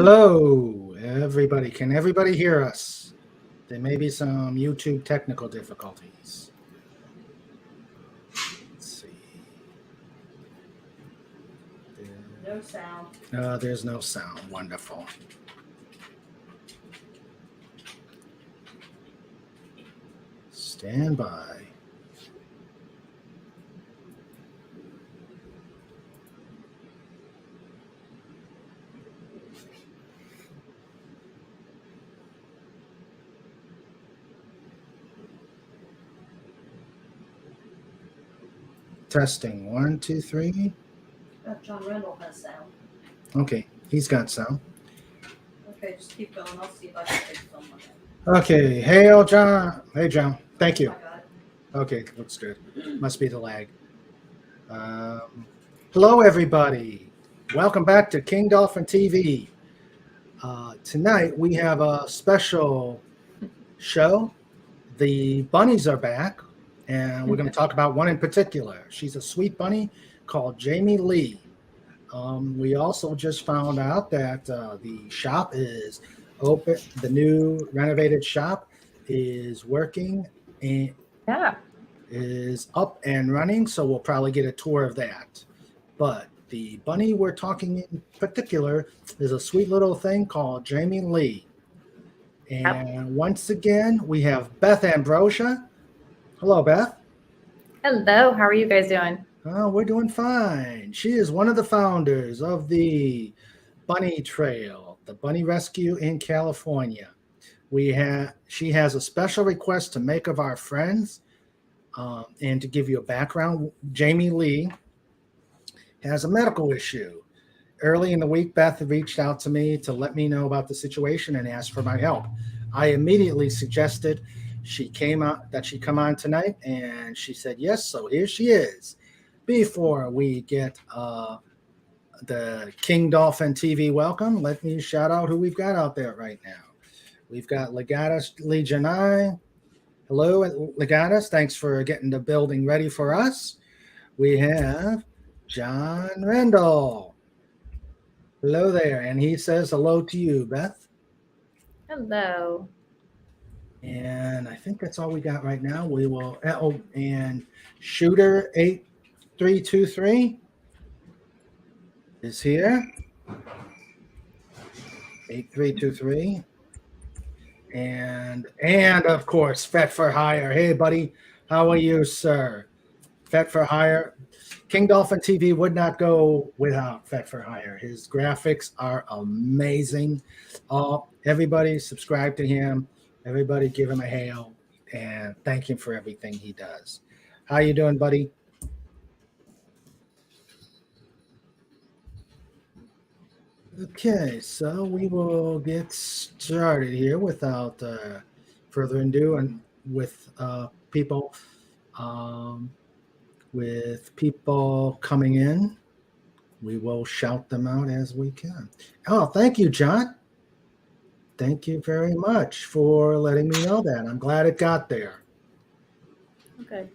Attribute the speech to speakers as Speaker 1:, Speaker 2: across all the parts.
Speaker 1: Hello, everybody. Can everybody hear us? There may be some YouTube technical difficulties. Let's see.
Speaker 2: No sound.
Speaker 1: There's no sound. Wonderful. Stand by. Testing. 1, 2, 3.
Speaker 2: John Randall has sound.
Speaker 1: Okay, he's got sound.
Speaker 2: Okay, just keep going. I'll see if I can fix something.
Speaker 1: Okay. Hey, John. Hey, John. Thank you.
Speaker 2: I got it.
Speaker 1: Okay, looks good. Must be the lag. Hello, everybody. Welcome back to King Dolphin TV. Tonight we have a special show. The bunnies are back, and we're going to talk about one in particular. She's a sweet bunny called Jamie Lee. We also just found out that the shop is open. The new renovated shop is working and is up and running, so we'll probably get a tour of that. But the bunny we're talking in particular is a sweet little thing called Jamie Lee. And once again, we have Beth Ambrosia. Hello, Beth.
Speaker 3: Hello, how are you guys doing?
Speaker 1: Oh, we're doing fine. She is one of the founders of the Bunnytrail, the bunny rescue in California. She has a special request to make of our friends. And to give you a background, Jamie Lee has a medical issue. Early in the week, Beth reached out to me to let me know about the situation and asked for my help. I immediately suggested she come on tonight, and she said yes, so here she is. Before we get the King Dolphin TV welcome, let me shout out who we've got out there right now. We've got Legatus Legionai. Hello, Legatus. Thanks for getting the building ready for us. We have John Randall. Hello there, and he says hello to you, Beth.
Speaker 3: Hello.
Speaker 1: And I think that's all we got right now. We will. Oh, and Shooter 8323 is here. 8323, and of course, Fet for Hire. Hey, buddy, how are you, sir? Fet for Hire. King Dolphin TV would not go without Fet for Hire. His graphics are amazing. Everybody subscribe to him. Everybody give him a hail and thank him for everything he does. How you doing, buddy? Okay, so we will get started here without further ado, and with people. With people coming in, we will shout them out as we can. Oh, thank you, John. Thank you very much for letting me know that. I'm glad it got there.
Speaker 3: Okay.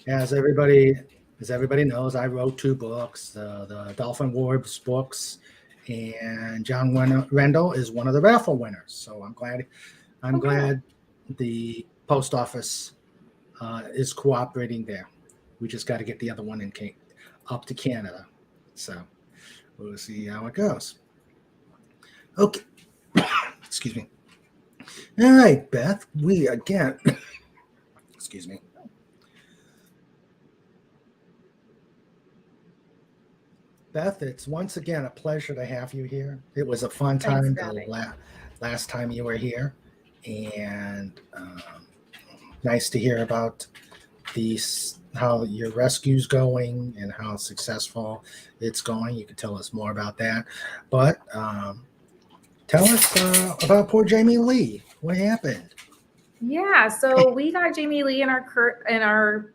Speaker 1: As everybody knows, I wrote 2 books, the Dolphin Wars books, and John Randall is one of the raffle winners. So I'm glad the post office is cooperating there. We just got to get the other one up to Canada. So we'll see how it goes. Okay. Excuse me. All right, Beth. Excuse me. Beth, it's once again a pleasure to have you here. It was a fun time last time you were here. And nice to hear about how your rescue's going and how successful it's going. You can tell us more about that. But tell us about poor Jamie Lee. What happened?
Speaker 3: Yeah, so we got Jamie Lee in our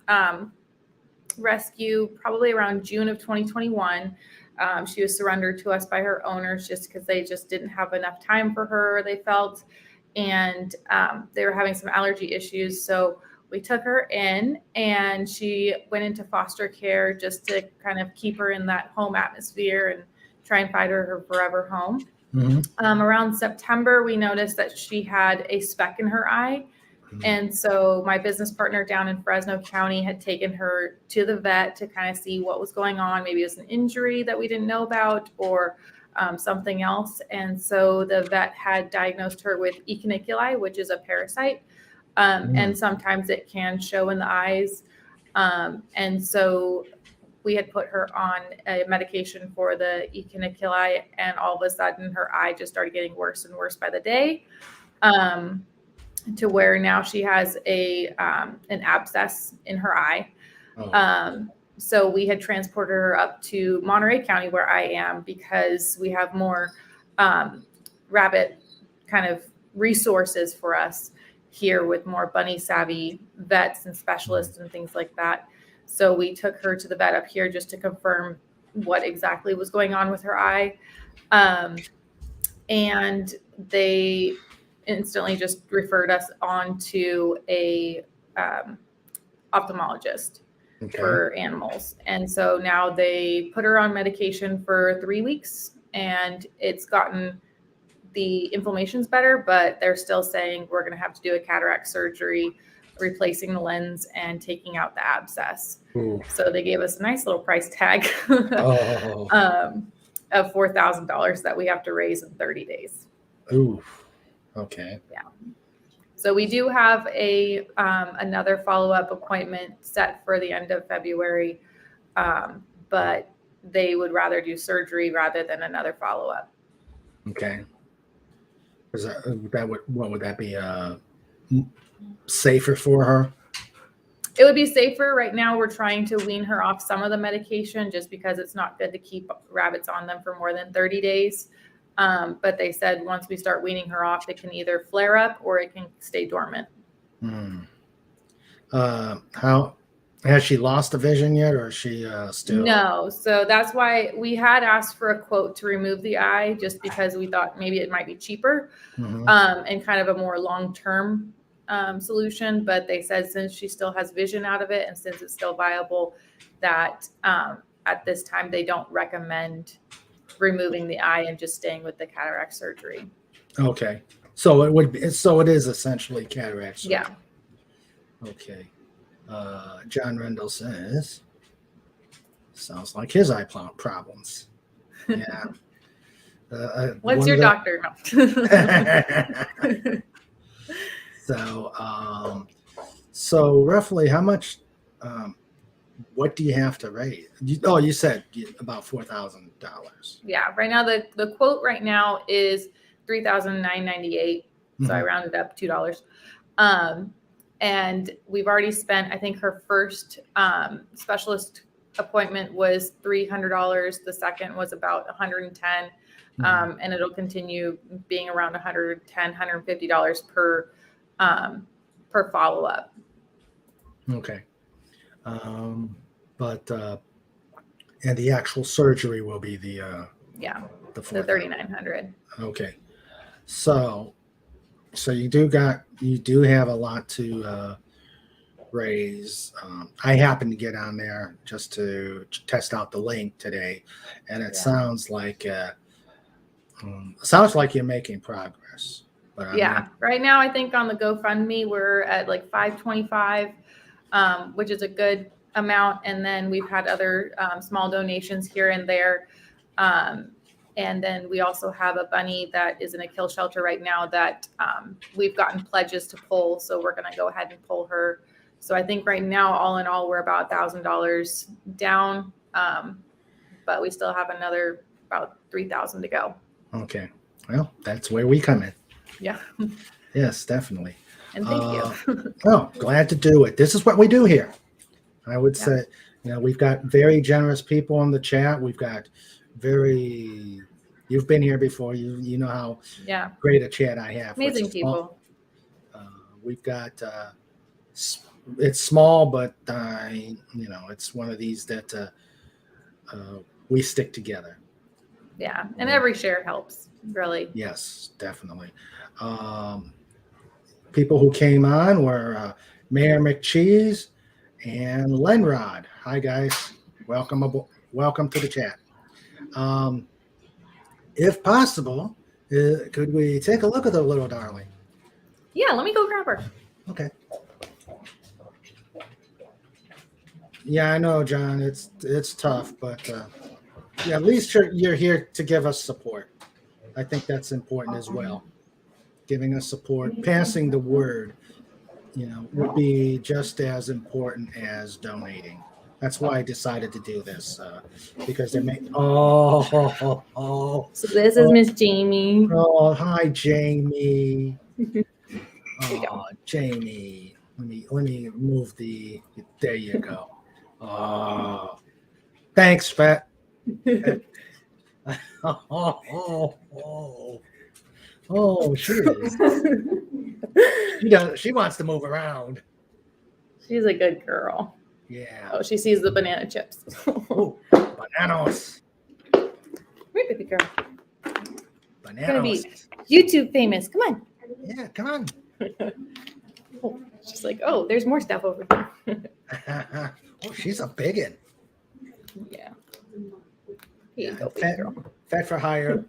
Speaker 3: rescue probably around June of 2021. She was surrendered to us by her owners just because they just didn't have enough time for her, they felt, and they were having some allergy issues. So we took her in, and she went into foster care just to kind of keep her in that home atmosphere and try and find her forever home.
Speaker 1: Mhm.
Speaker 3: Around September, we noticed that she had a speck in her eye. And so my business partner down in Fresno County had taken her to the vet to kind of see what was going on. Maybe it was an injury that we didn't know about or something else. And so the vet had diagnosed her with echiniculi, which is a parasite. And sometimes it can show in the eyes. And so we had put her on a medication for the echiniculi, and all of a sudden her eye just started getting worse and worse by the day. To where now she has an abscess in her eye.
Speaker 1: Oh.
Speaker 3: So we had transported her up to Monterey County, where I am, because we have more rabbit kind of resources for us here with more bunny savvy vets and specialists and things like that. So we took her to the vet up here just to confirm what exactly was going on with her eye. And they instantly just referred us on to a ophthalmologist for animals. And so now they put her on medication for 3 weeks, and it's gotten the inflammation's better, but they're still saying we're going to have to do a cataract surgery, replacing the lens and taking out the abscess.
Speaker 1: Ooh.
Speaker 3: So they gave us a nice little price tag
Speaker 1: Oh.
Speaker 3: of $4,000 that we have to raise in 30 days.
Speaker 1: Ooh. Okay.
Speaker 3: Yeah. So we do have another follow-up appointment set for the end of February, but they would rather do surgery rather than another follow-up.
Speaker 1: Okay. What would that be? Safer for her?
Speaker 3: It would be safer. Right now, we're trying to wean her off some of the medication just because it's not good to keep rabbits on them for more than 30 days. But they said once we start weaning her off, it can either flare up or it can stay dormant.
Speaker 1: How has she lost the vision yet, or is she still?
Speaker 3: No. So that's why we had asked for a quote to remove the eye, just because we thought maybe it might be cheaper and kind of a more long-term solution. But they said since she still has vision out of it and since it's still viable, that at this time they don't recommend removing the eye and just staying with the cataract surgery.
Speaker 1: Okay. So it is essentially cataract surgery.
Speaker 3: Yeah.
Speaker 1: Okay. John Rendell says, sounds like his eye problems. Yeah.
Speaker 3: What's your doctor?
Speaker 1: No. So roughly how much, what do you have to raise? You said about $4,000.
Speaker 3: Yeah. Right now, the quote right now is $3,998. So I rounded up $2. And we've already spent, I think her first specialist appointment was $300. The second was about $110. And it'll continue being around $110, $150 per follow-up.
Speaker 1: Okay. And the actual surgery will be the
Speaker 3: $3,900.
Speaker 1: Okay. So you do have a lot to raise. I happened to get on there just to test out the link today, and it sounds like you're making progress. But
Speaker 3: right now I think on the GoFundMe we're at like $525, which is a good amount, and then we've had other small donations here and there. And then we also have a bunny that is in a kill shelter right now that we've gotten pledges to pull. So we're going to go ahead and pull her. So I think right now, all in all, we're about $1,000 down. But we still have another about $3,000 to go.
Speaker 1: Okay. Well, that's where we come in.
Speaker 3: Yeah.
Speaker 1: Yes, definitely.
Speaker 3: And thank you.
Speaker 1: Oh, glad to do it. This is what we do here. I would say, we've got very generous people in the chat. We've got you've been here before. You know how great a chat I have.
Speaker 3: Amazing people.
Speaker 1: We've got, it's small, but it's one of these that we stick together.
Speaker 3: Yeah. And every share helps, really.
Speaker 1: Yes, definitely. People who came on were Mayor McCheese and Lenrod. Hi, guys. Welcome to the chat. If possible, Could we take a look at the little darling?
Speaker 3: Yeah, let me go grab her.
Speaker 1: Okay. Yeah, I know, John. It's tough, but yeah, at least you're here to give us support. I think that's important as well. Giving us support, passing the word, would be just as important as donating. That's why I decided to do this because they're making. Oh,
Speaker 3: So this is Miss Jamie.
Speaker 1: hi, Jamie.
Speaker 3: You go.
Speaker 1: Oh, Jamie. Let me move the. There you go. Oh, thanks, Fat. Oh, she is. She wants to move around.
Speaker 3: She's a good girl.
Speaker 1: Yeah.
Speaker 3: Oh, she sees the banana chips.
Speaker 1: Oh, bananas.
Speaker 3: Right with the girl. Gonna be
Speaker 1: Bananas.
Speaker 3: YouTube famous. Come on.
Speaker 1: Yeah, come on.
Speaker 3: Oh, she's like, oh, there's more stuff over here.
Speaker 1: Oh, she's a biggin.
Speaker 3: Yeah. Here you
Speaker 1: Yeah,
Speaker 3: go, baby girl.
Speaker 1: Fed for Hire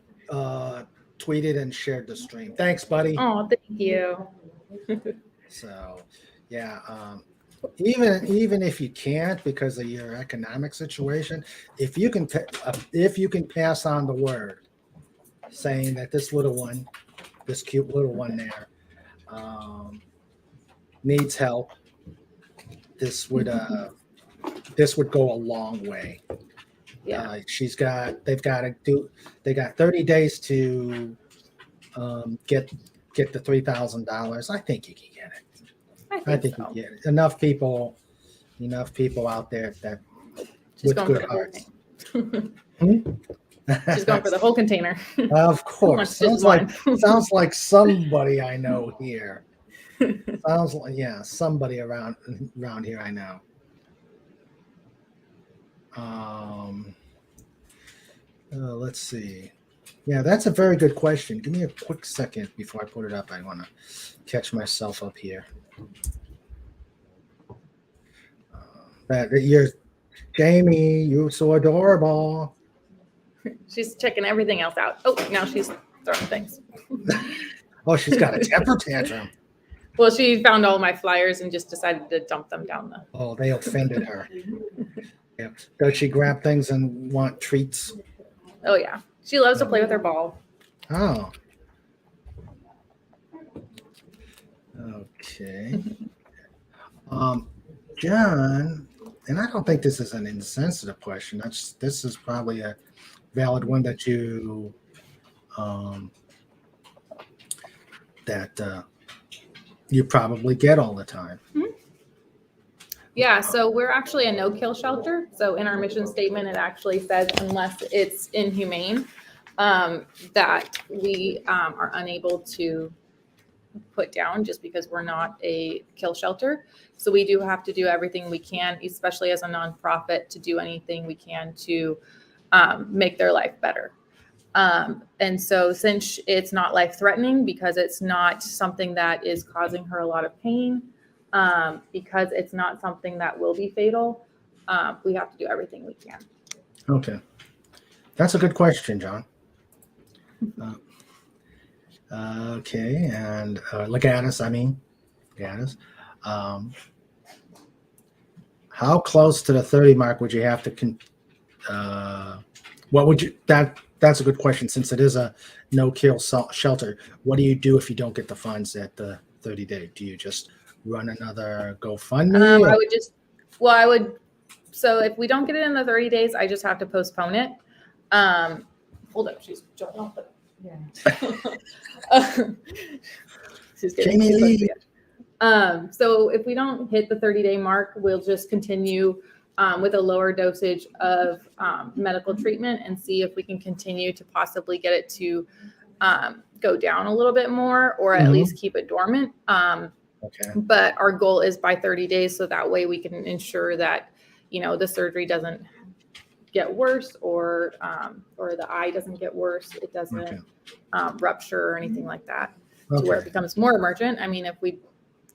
Speaker 1: tweeted and shared the stream. Thanks, buddy.
Speaker 3: Oh, thank you.
Speaker 1: So, yeah, even if you can't because of your economic situation, if you can pass on the word, saying that this cute little one there, needs help, this would go a long way.
Speaker 3: Yeah.
Speaker 1: They got 30 days to get the $3,000. I think you can get it. I think
Speaker 3: so.
Speaker 1: you get it. Enough people out there that
Speaker 3: She's
Speaker 1: with
Speaker 3: going
Speaker 1: good
Speaker 3: for the
Speaker 1: hearts.
Speaker 3: whole thing. She's going for the whole container.
Speaker 1: Of course.
Speaker 3: Sounds like
Speaker 1: sounds like somebody I know here. Sounds like somebody around here I know. Let's see. Yeah, that's a very good question. Give me a quick second before I put it up. I want to catch myself up here. You're Jamie. You're so adorable.
Speaker 3: She's checking everything else out. Oh, now she's throwing things.
Speaker 1: Oh, she's got a temper tantrum.
Speaker 3: Well, she found all my flyers and just decided to dump them down the.
Speaker 1: Oh, they offended her. Yeah. Does she grab things and want treats?
Speaker 3: Oh yeah, she loves to play with her ball.
Speaker 1: Oh. Okay. John, and I don't think this is an insensitive question. This is probably a valid one that you you probably get all the time.
Speaker 3: Mm-hmm. Yeah, so we're actually a no-kill shelter. So in our mission statement, it actually says unless it's inhumane, that we are unable to put down just because we're not a kill shelter. So we do have to do everything we can, especially as a nonprofit, to do anything we can to make their life better. And so since it's not life-threatening, because it's not something that is causing her a lot of pain, because it's not something that will be fatal, we have to do everything we can.
Speaker 1: Okay. That's a good question, John. Okay, and Legatus, how close to the 30 mark would you have to what would you that's a good question, since it is a no-kill shelter. What do you do if you don't get the funds at the 30-day? Do you just run another GoFundMe?
Speaker 3: So if we don't get it in the 30 days, I just have to postpone it. Hold up, she's jumping off the. Yeah. She's getting too close to the edge. So if we don't hit the 30-day mark, we'll just continue with a lower dosage of medical treatment and see if we can continue to possibly get it to go down a little bit more, or at least keep it dormant.
Speaker 1: Okay.
Speaker 3: But our goal is by 30 days, so that way we can ensure that the surgery doesn't get worse, or the eye doesn't get worse. It doesn't rupture or anything like that, to where it becomes more emergent. I mean, if we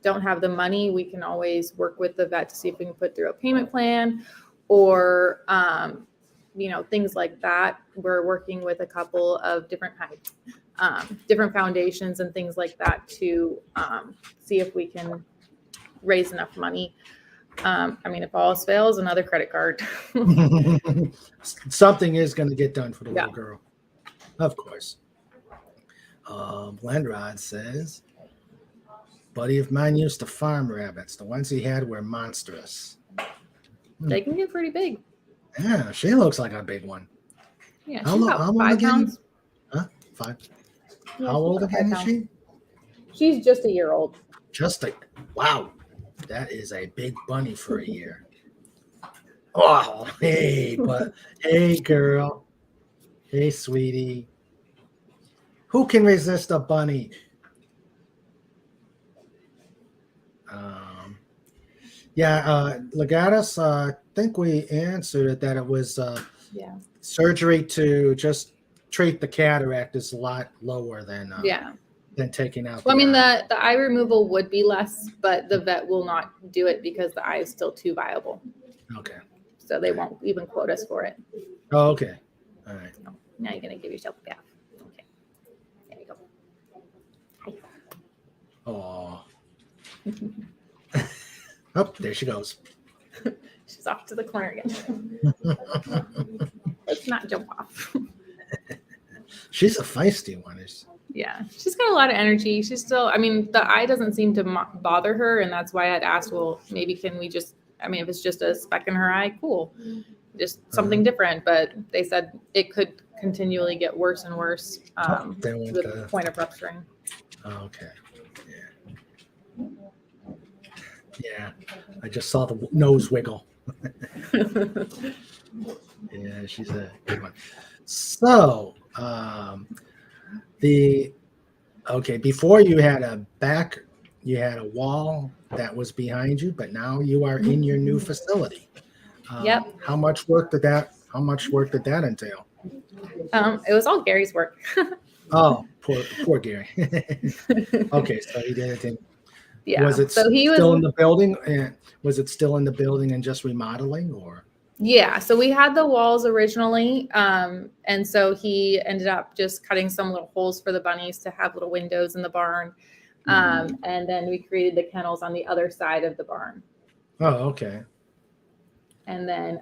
Speaker 3: don't have the money, we can always work with the vet to see if we can put through a payment plan, or things like that. We're working with a couple of different different foundations and things like that to see if we can raise enough money. I mean, if all else fails, another credit card.
Speaker 1: Something is going to get done for the
Speaker 3: Yeah.
Speaker 1: little girl. Of course. Blenrod says, buddy of mine used to farm rabbits. The ones he had were monstrous.
Speaker 3: They can get pretty big.
Speaker 1: Yeah, she looks like a big one.
Speaker 3: Yeah,
Speaker 1: How
Speaker 3: she's
Speaker 1: lo-
Speaker 3: about
Speaker 1: how old
Speaker 3: 5
Speaker 1: again?
Speaker 3: pounds.
Speaker 1: Huh? 5.
Speaker 3: Yeah,
Speaker 1: How
Speaker 3: she's
Speaker 1: old
Speaker 3: about
Speaker 1: again
Speaker 3: 5
Speaker 1: is she?
Speaker 3: pounds. She's just a year old.
Speaker 1: Just a wow. That is a big bunny for a year. Oh, hey, but hey, girl. Hey, sweetie. Who can resist a bunny? Legatus, I think we answered it that it was
Speaker 3: Yeah.
Speaker 1: surgery to just treat the cataract is a lot lower than
Speaker 3: Yeah.
Speaker 1: than taking out.
Speaker 3: Well, I
Speaker 1: the
Speaker 3: mean,
Speaker 1: eye.
Speaker 3: the eye removal would be less, but the vet will not do it because the eye is still too viable.
Speaker 1: Okay.
Speaker 3: So they won't even quote us for it.
Speaker 1: Oh, okay. All right.
Speaker 3: Now you're going to give yourself a bath. Okay. There you go.
Speaker 1: Oh. Oh, there she goes.
Speaker 3: She's off to the corner again. Let's not jump off.
Speaker 1: She's a feisty one.
Speaker 3: Yeah, she's got a lot of energy. She's still, I mean, the eye doesn't seem to bother her. And that's why I'd asked, well, maybe can we just, I mean, if it's just a speck in her eye, cool. Just something different. But they said it could continually get worse and worse to the point of rupturing.
Speaker 1: Okay. Yeah. Yeah. I just saw the nose wiggle. Yeah, she's a good one. So, before you had a wall that was behind you, but now you are in your new facility.
Speaker 3: Yep.
Speaker 1: How much work did that entail?
Speaker 3: It was all Gary's work.
Speaker 1: Oh, poor Gary. Okay, so he did it.
Speaker 3: Yeah.
Speaker 1: Was it
Speaker 3: so he was
Speaker 1: still in the building? And was it still in the building and just remodeling, or?
Speaker 3: Yeah, so we had the walls originally, and so he ended up just cutting some little holes for the bunnies to have little windows in the barn, and then we created the kennels on the other side of the barn.
Speaker 1: Oh, okay.
Speaker 3: And then,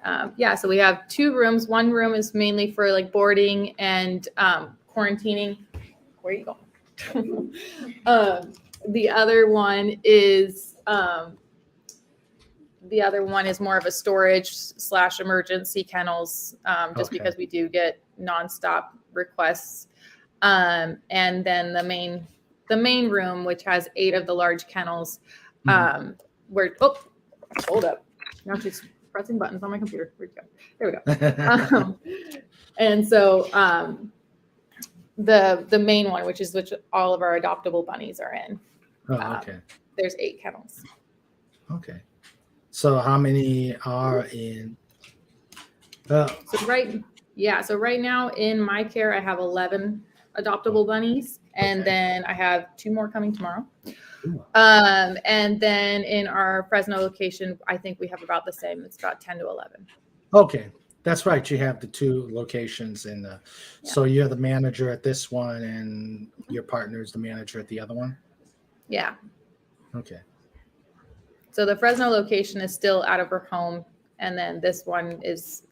Speaker 3: so we have 2 rooms. One room is mainly for like boarding and quarantining. Where are you going? The other one is more of a storage / emergency kennels, just because we do get nonstop requests. And then the main room, which has 8 of the large kennels, hold up. Now she's pressing buttons on my computer. Where'd you go? There we go. And so the main one, which all of our adoptable bunnies are in.
Speaker 1: Oh, okay.
Speaker 3: There's 8 kennels.
Speaker 1: Okay. So how many are in?
Speaker 3: So right now in my care, I have 11 adoptable bunnies, and then I have 2 more coming tomorrow. And then in our Fresno location, I think we have about the same. It's about 10 to 11.
Speaker 1: Okay, that's right. You have the 2 locations so you're the manager at this one, and your partner is the manager at the other one.
Speaker 3: Yeah.
Speaker 1: Okay.
Speaker 3: So the Fresno location is still out of her home. And then this one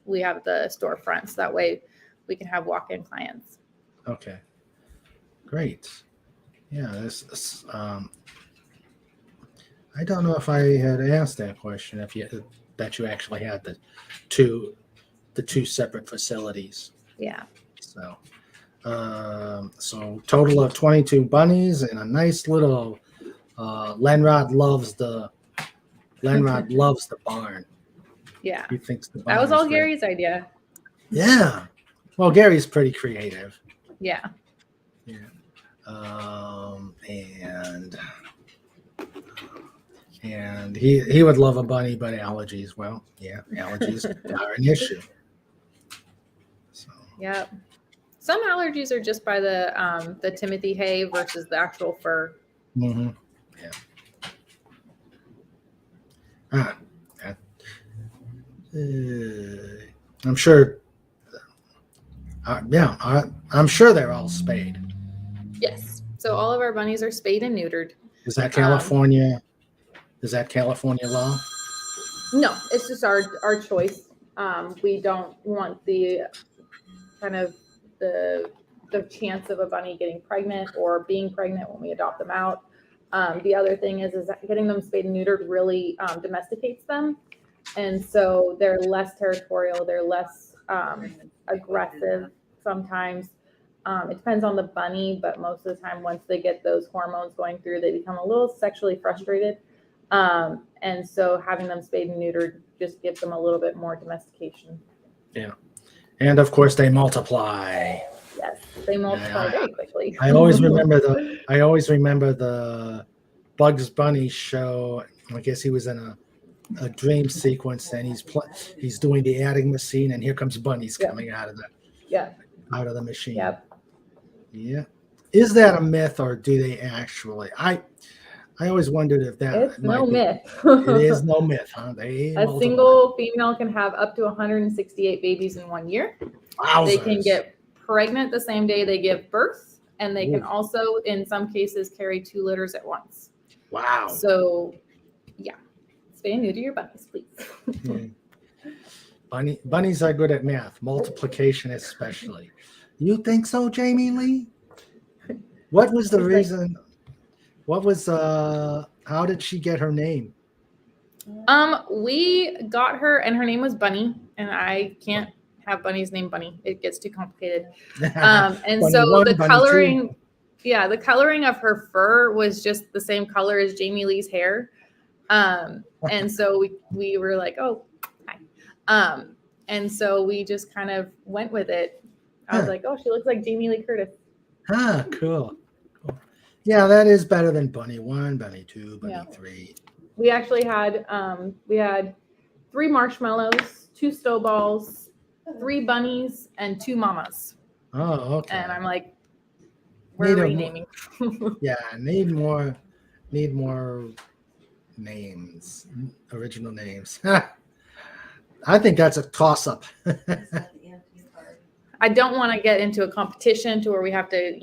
Speaker 3: we have the storefront. So that way we can have walk-in clients.
Speaker 1: Okay. Great. Yeah. I don't know if I had asked that question, that you actually had the two separate facilities.
Speaker 3: Yeah.
Speaker 1: So total of 22 bunnies and a nice little, Lenrod loves the barn.
Speaker 3: Yeah.
Speaker 1: He thinks the barn
Speaker 3: That was all
Speaker 1: is great.
Speaker 3: Gary's idea.
Speaker 1: Yeah. Well, Gary's pretty creative.
Speaker 3: Yeah.
Speaker 1: Yeah. And he would love a bunny, but allergies. Well, yeah, allergies are an issue. So.
Speaker 3: Yep. Some allergies are just by the Timothy hay versus the actual fur.
Speaker 1: Mm-hmm. Yeah. I'm sure. I'm sure they're all spayed.
Speaker 3: So all of our bunnies are spayed and neutered.
Speaker 1: Is that California? Is that California law?
Speaker 3: No, it's just our choice. We don't want the kind of the chance of a bunny getting pregnant or being pregnant when we adopt them out. The other thing is that getting them spayed and neutered really domesticates them, and so they're less territorial. They're less aggressive sometimes. It depends on the bunny, but most of the time, once they get those hormones going through, they become a little sexually frustrated. And so having them spayed and neutered just gives them a little bit more domestication.
Speaker 1: Yeah. And of course they multiply.
Speaker 3: Yes, they multiply very quickly.
Speaker 1: I always remember the Bugs Bunny show. I guess he was in a dream sequence, and he's doing the adding machine, and here comes bunnies coming out of the machine.
Speaker 3: Yep.
Speaker 1: Yeah. Is that a myth, or do they actually? I always wondered if that
Speaker 3: It's no myth.
Speaker 1: It is no myth, huh?
Speaker 3: A single female can have up to 168 babies in 1 year.
Speaker 1: Wowzers.
Speaker 3: They can get pregnant the same day they give birth, and they can also, in some cases, carry 2 litters at once.
Speaker 1: Wow.
Speaker 3: So, yeah, spay and neuter your bunnies, please.
Speaker 1: Bunnies are good at math, multiplication especially. You think so, Jamie Lee? What was the reason? What was how did she get her name?
Speaker 3: We got her, and her name was Bunny, and I can't have bunnies named Bunny. It gets too complicated. And
Speaker 1: Bunny
Speaker 3: so
Speaker 1: one,
Speaker 3: the
Speaker 1: Bunny
Speaker 3: coloring,
Speaker 1: two.
Speaker 3: the coloring of her fur was just the same color as Jamie Lee's hair. And so we were like, oh, hi. And so we just kind of went with it. I was like, oh, she looks like Jamie Lee Curtis.
Speaker 1: Cool. Yeah, that is better than Bunny 1, Bunny 2, Bunny 3.
Speaker 3: We actually had 3 marshmallows, 2 snowballs, 3 bunnies, and 2 mamas.
Speaker 1: Oh, okay.
Speaker 3: And I'm like, we're renaming.
Speaker 1: Yeah, need more names, original names. I think that's a toss-up.
Speaker 3: I don't want to get into a competition to where we have to,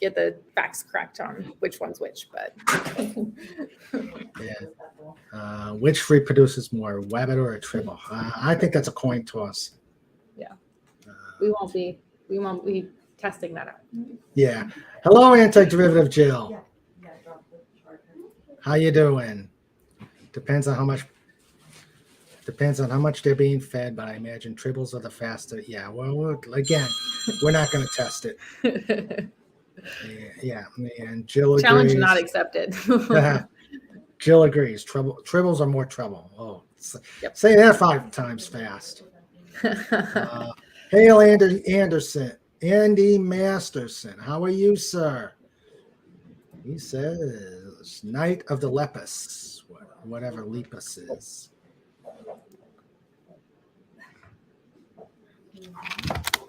Speaker 3: get the facts correct on which one's which, but.
Speaker 1: Yeah. Which reproduces more, Wabbit or a Tribble? I think that's a coin toss.
Speaker 3: Yeah. We won't be testing that out.
Speaker 1: Yeah. Hello, Anti-Derivative Jill. How you doing? Depends on how much they're being fed, but I imagine tribbles are the faster. Yeah, well, again, we're not going to test it. Yeah, and Jill agrees.
Speaker 3: Challenge not accepted.
Speaker 1: Jill agrees. Tribbles are more trouble. Oh, say that 5 times fast. Hail Anderson, Andy Masterson. How are you, sir? He says, Night of the Lepus, whatever Lepus is.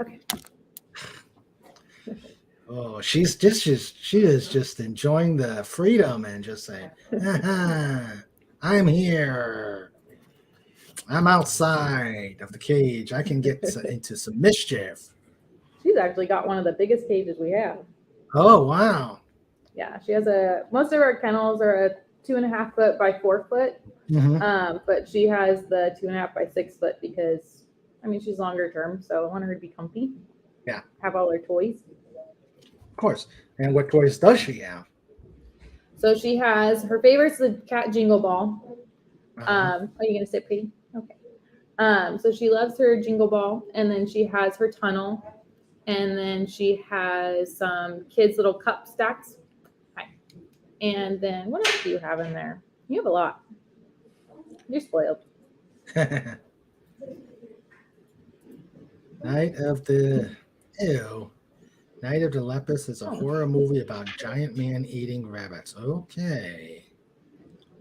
Speaker 3: Okay.
Speaker 1: Oh, she is just enjoying the freedom and just saying, I'm here. I'm outside of the cage. I can get into some mischief.
Speaker 3: She's actually got one of the biggest cages we have.
Speaker 1: Oh, wow.
Speaker 3: Yeah, she has most of our kennels are a 2.5 foot by 4 foot.
Speaker 1: Mm-hmm.
Speaker 3: But she has the 2.5 by 6 foot because, she's longer term. So I want her to be comfy.
Speaker 1: Yeah.
Speaker 3: Have all her toys.
Speaker 1: Of course. And what toys does she have?
Speaker 3: So she has, her favorite's the cat Jingle Ball.
Speaker 1: Uh-huh.
Speaker 3: Are you going to sit, Katie? Okay. So she loves her Jingle Ball, and then she has her tunnel, and then she has some kids' little cup stacks. Hi. And then what else do you have in there? You have a lot. You're spoiled.
Speaker 1: Night of the Lepus is a horror movie about a giant man eating rabbits. Okay.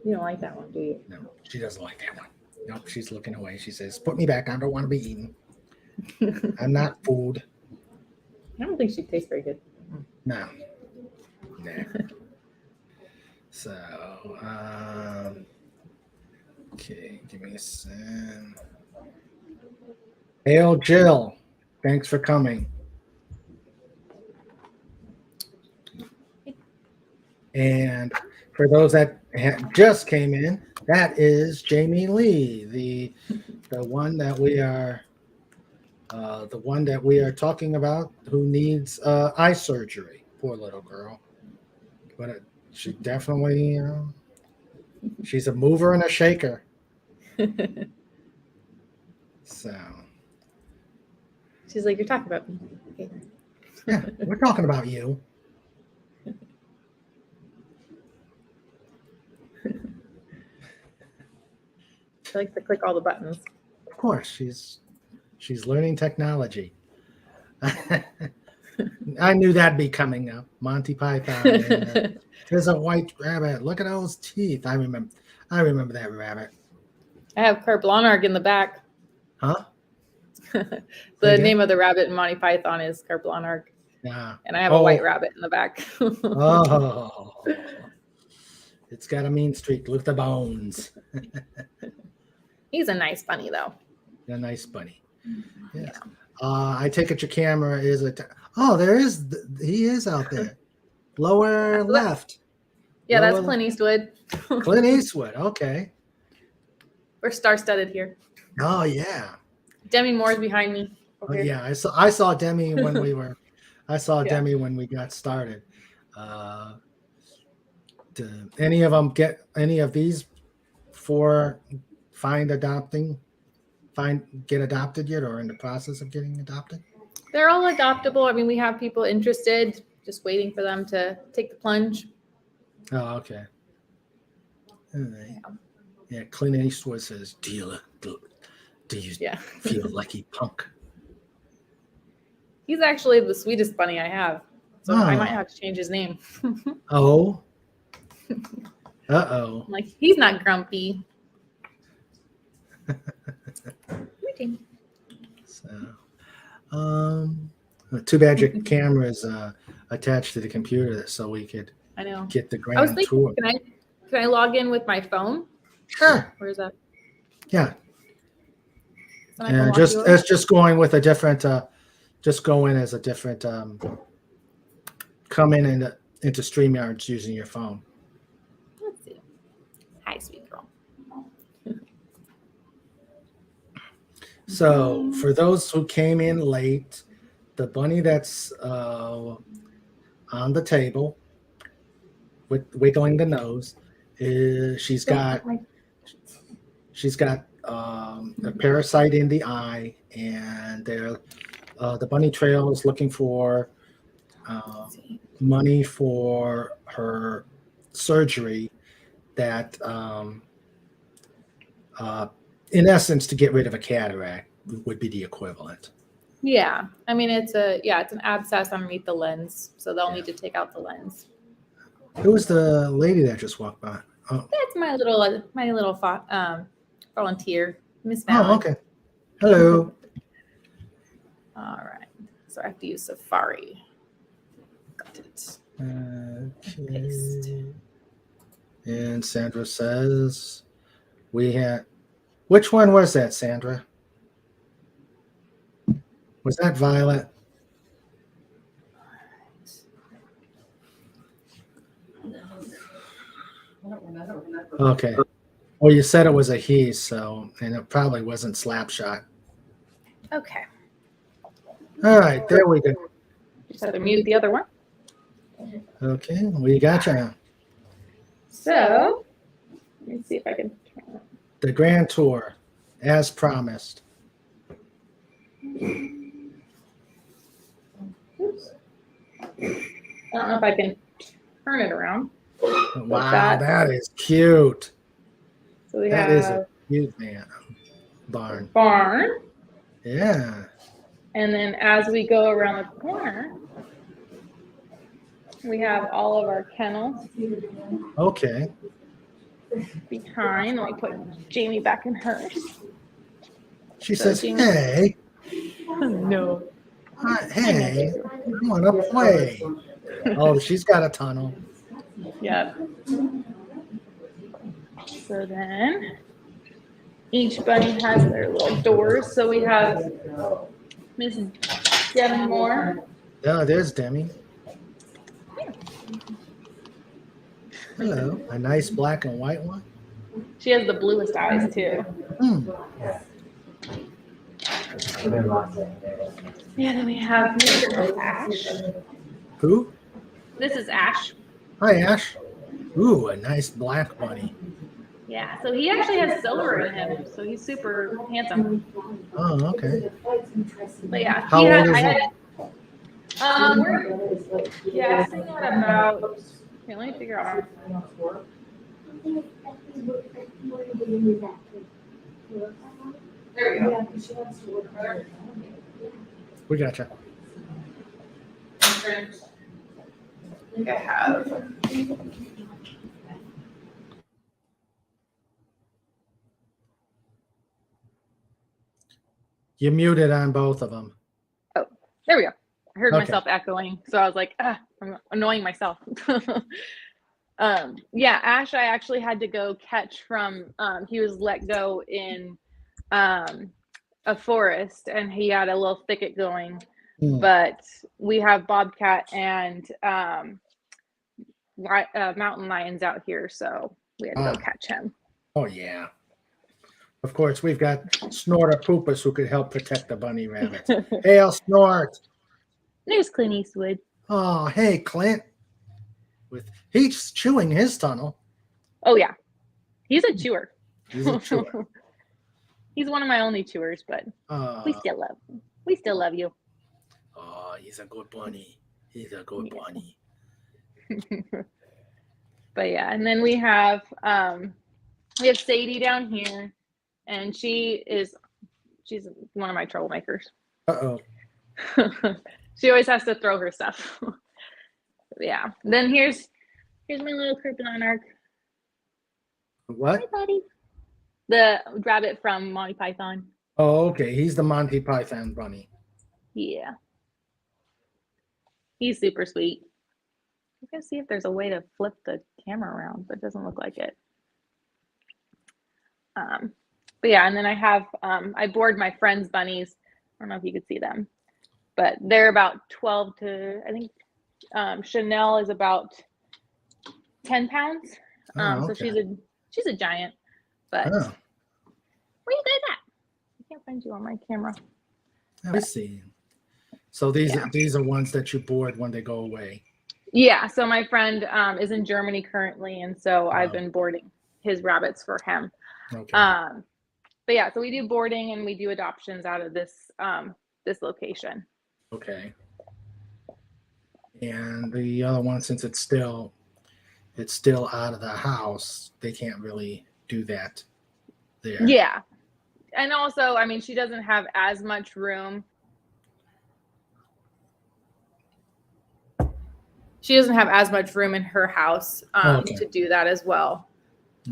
Speaker 3: You don't like that one, do you?
Speaker 1: No, she doesn't like that one. Nope, she's looking away. She says, put me back. I don't want to be eaten. I'm not food.
Speaker 3: I don't think she tastes very good.
Speaker 1: No. Nah. So, okay, give me a second. Hail, Jill. Thanks for coming. And for those that just came in, that is Jamie Lee, the one that we are talking about, who needs eye surgery. Poor little girl, but she definitely she's a mover and a shaker. So
Speaker 3: She's like, you're talking about me. Okay.
Speaker 1: yeah, we're talking about you.
Speaker 3: She likes to click all the buttons.
Speaker 1: Of course, she's learning technology. I knew that'd be coming up. Monty Python. And, there's a white rabbit. Look at those teeth. I remember that rabbit.
Speaker 3: I have Kerblonarg in the back.
Speaker 1: Huh?
Speaker 3: The name of the rabbit in Monty Python is Kerblonarg.
Speaker 1: Yeah.
Speaker 3: And I have a white rabbit in the back.
Speaker 1: Oh. It's got a mean streak. Look at the bones.
Speaker 3: He's a nice bunny, though.
Speaker 1: A nice bunny. Yes. Yeah. I take it your camera is there is. He is out there. Lower left.
Speaker 3: Yeah, that's Clint Eastwood.
Speaker 1: Clint Eastwood. Okay.
Speaker 3: We're star-studded here.
Speaker 1: Oh yeah.
Speaker 3: Demi Moore's behind me.
Speaker 1: Oh, yeah, I saw Demi when we were. I saw Demi when we got started. Do any of them get any of these four get adopted yet, or in the process of getting adopted?
Speaker 3: They're all adoptable. I mean, we have people interested, just waiting for them to take the plunge.
Speaker 1: Oh, okay. All right. Yeah, Clint Eastwood says, "Do you feel lucky, punk?"
Speaker 3: He's actually the sweetest bunny I have, so I might have to change his name.
Speaker 1: Oh. Uh-oh.
Speaker 3: Like, he's not grumpy.
Speaker 1: So, too bad your camera is attached to the computer, so we could get the grand
Speaker 3: I was thinking,
Speaker 1: tour.
Speaker 3: Can I log in with my phone?
Speaker 1: Sure.
Speaker 3: Where is that?
Speaker 1: Yeah. And it's just going with a different. Just go in as a different. Come in into StreamYards using your phone.
Speaker 3: Let's see. Hi, sweet girl.
Speaker 1: So, for those who came in late, the bunny that's on the table, wiggling the nose, she's got a parasite in the eye, and the Bunnytrail is looking for money for her surgery that in essence, to get rid of a cataract would be the equivalent.
Speaker 3: Yeah, I mean it's an abscess underneath the lens, so they'll need to take out the lens.
Speaker 1: Who was the lady that just walked by? Oh,
Speaker 3: that's my little volunteer, Miss Fallon.
Speaker 1: Oh, okay. Hello.
Speaker 3: All right, so I have to use Safari. Got it.
Speaker 1: Okay.
Speaker 3: Paste.
Speaker 1: And Sandra says we had. Which one was that, Sandra? Was that Violet? Okay. Well, you said it was a he, and it probably wasn't Slapshot.
Speaker 3: Okay.
Speaker 1: All right, there we go.
Speaker 3: Just have to mute the other one.
Speaker 1: Okay, we got you.
Speaker 3: So, let me see if I can turn it.
Speaker 1: The grand tour, as promised.
Speaker 3: Oops. I don't know if I can turn it around.
Speaker 1: Wow, that is cute.
Speaker 3: So
Speaker 1: that is a cute barn. Yeah.
Speaker 3: And then as we go around the corner, we have all of our kennels.
Speaker 1: Okay.
Speaker 3: Behind, let me put Jamie back in hers.
Speaker 1: She says, Jamie, "Hey."
Speaker 3: No.
Speaker 1: Hey, I want to play. Oh, she's got a tunnel.
Speaker 3: Yep. So then, each bunny has their little doors. So we have Miss Demi Moore.
Speaker 1: Yeah, there's Demi. Hello. A nice black and white one.
Speaker 3: She has the bluest eyes too.
Speaker 1: Hmm.
Speaker 3: Yeah, then we have Mr. Ash.
Speaker 1: Who?
Speaker 3: This is Ash.
Speaker 1: Hi, Ash. Ooh, a nice black bunny.
Speaker 3: Yeah, so he actually has silver in him, so he's super handsome.
Speaker 1: Oh, okay.
Speaker 3: But yeah,
Speaker 1: How old is he?
Speaker 3: We're guessing at about. Okay, let me figure out. There we go.
Speaker 1: We gotcha.
Speaker 3: I think I have.
Speaker 1: You muted on both of them.
Speaker 3: Oh, there we go. I heard
Speaker 1: Okay.
Speaker 3: myself echoing, so I was like, I'm annoying myself. Yeah, Ash, I actually had to go catch from. He was let go in a forest, and he had a little thicket going.
Speaker 1: Hmm.
Speaker 3: But we have bobcat and mountain lions out here, so we had to go catch him.
Speaker 1: Oh, yeah. Of course, we've got Snorter Poopus who could help protect the bunny rabbits. Hail, Snort.
Speaker 3: There's Clint Eastwood.
Speaker 1: Oh, hey, Clint. He's chewing his tunnel.
Speaker 3: Oh yeah, he's a chewer.
Speaker 1: He's a chewer.
Speaker 3: He's one of my only chewers, but we still love you.
Speaker 1: Oh, he's a good bunny. He's a good bunny.
Speaker 3: But yeah, and then we have Sadie down here, and she's one of my troublemakers.
Speaker 1: Uh-oh.
Speaker 3: She always has to throw her stuff. Yeah. Then here's my little Kryptonite arc.
Speaker 1: What?
Speaker 3: Hi, buddy. The rabbit from Monty Python.
Speaker 1: Oh, okay. He's the Monty Python bunny.
Speaker 3: Yeah. He's super sweet. I'm gonna see if there's a way to flip the camera around, but it doesn't look like it. But yeah, and then I have I board my friend's bunnies. I don't know if you could see them, but they're about 12 to, I think Chanel is about 10 pounds. So she's a giant. But where you guys at? I can't find you on my camera.
Speaker 1: I see. So these are ones that you board when they go away.
Speaker 3: Yeah. So my friend is in Germany currently, and so I've been boarding his rabbits for him.
Speaker 1: Okay.
Speaker 3: But yeah, so we do boarding and we do adoptions out of this this location.
Speaker 1: Okay. And the other one, since it's still out of the house, they can't really do that there.
Speaker 3: Yeah. And also, I mean, she doesn't have as much room. She doesn't have as much room in her house to do that as well.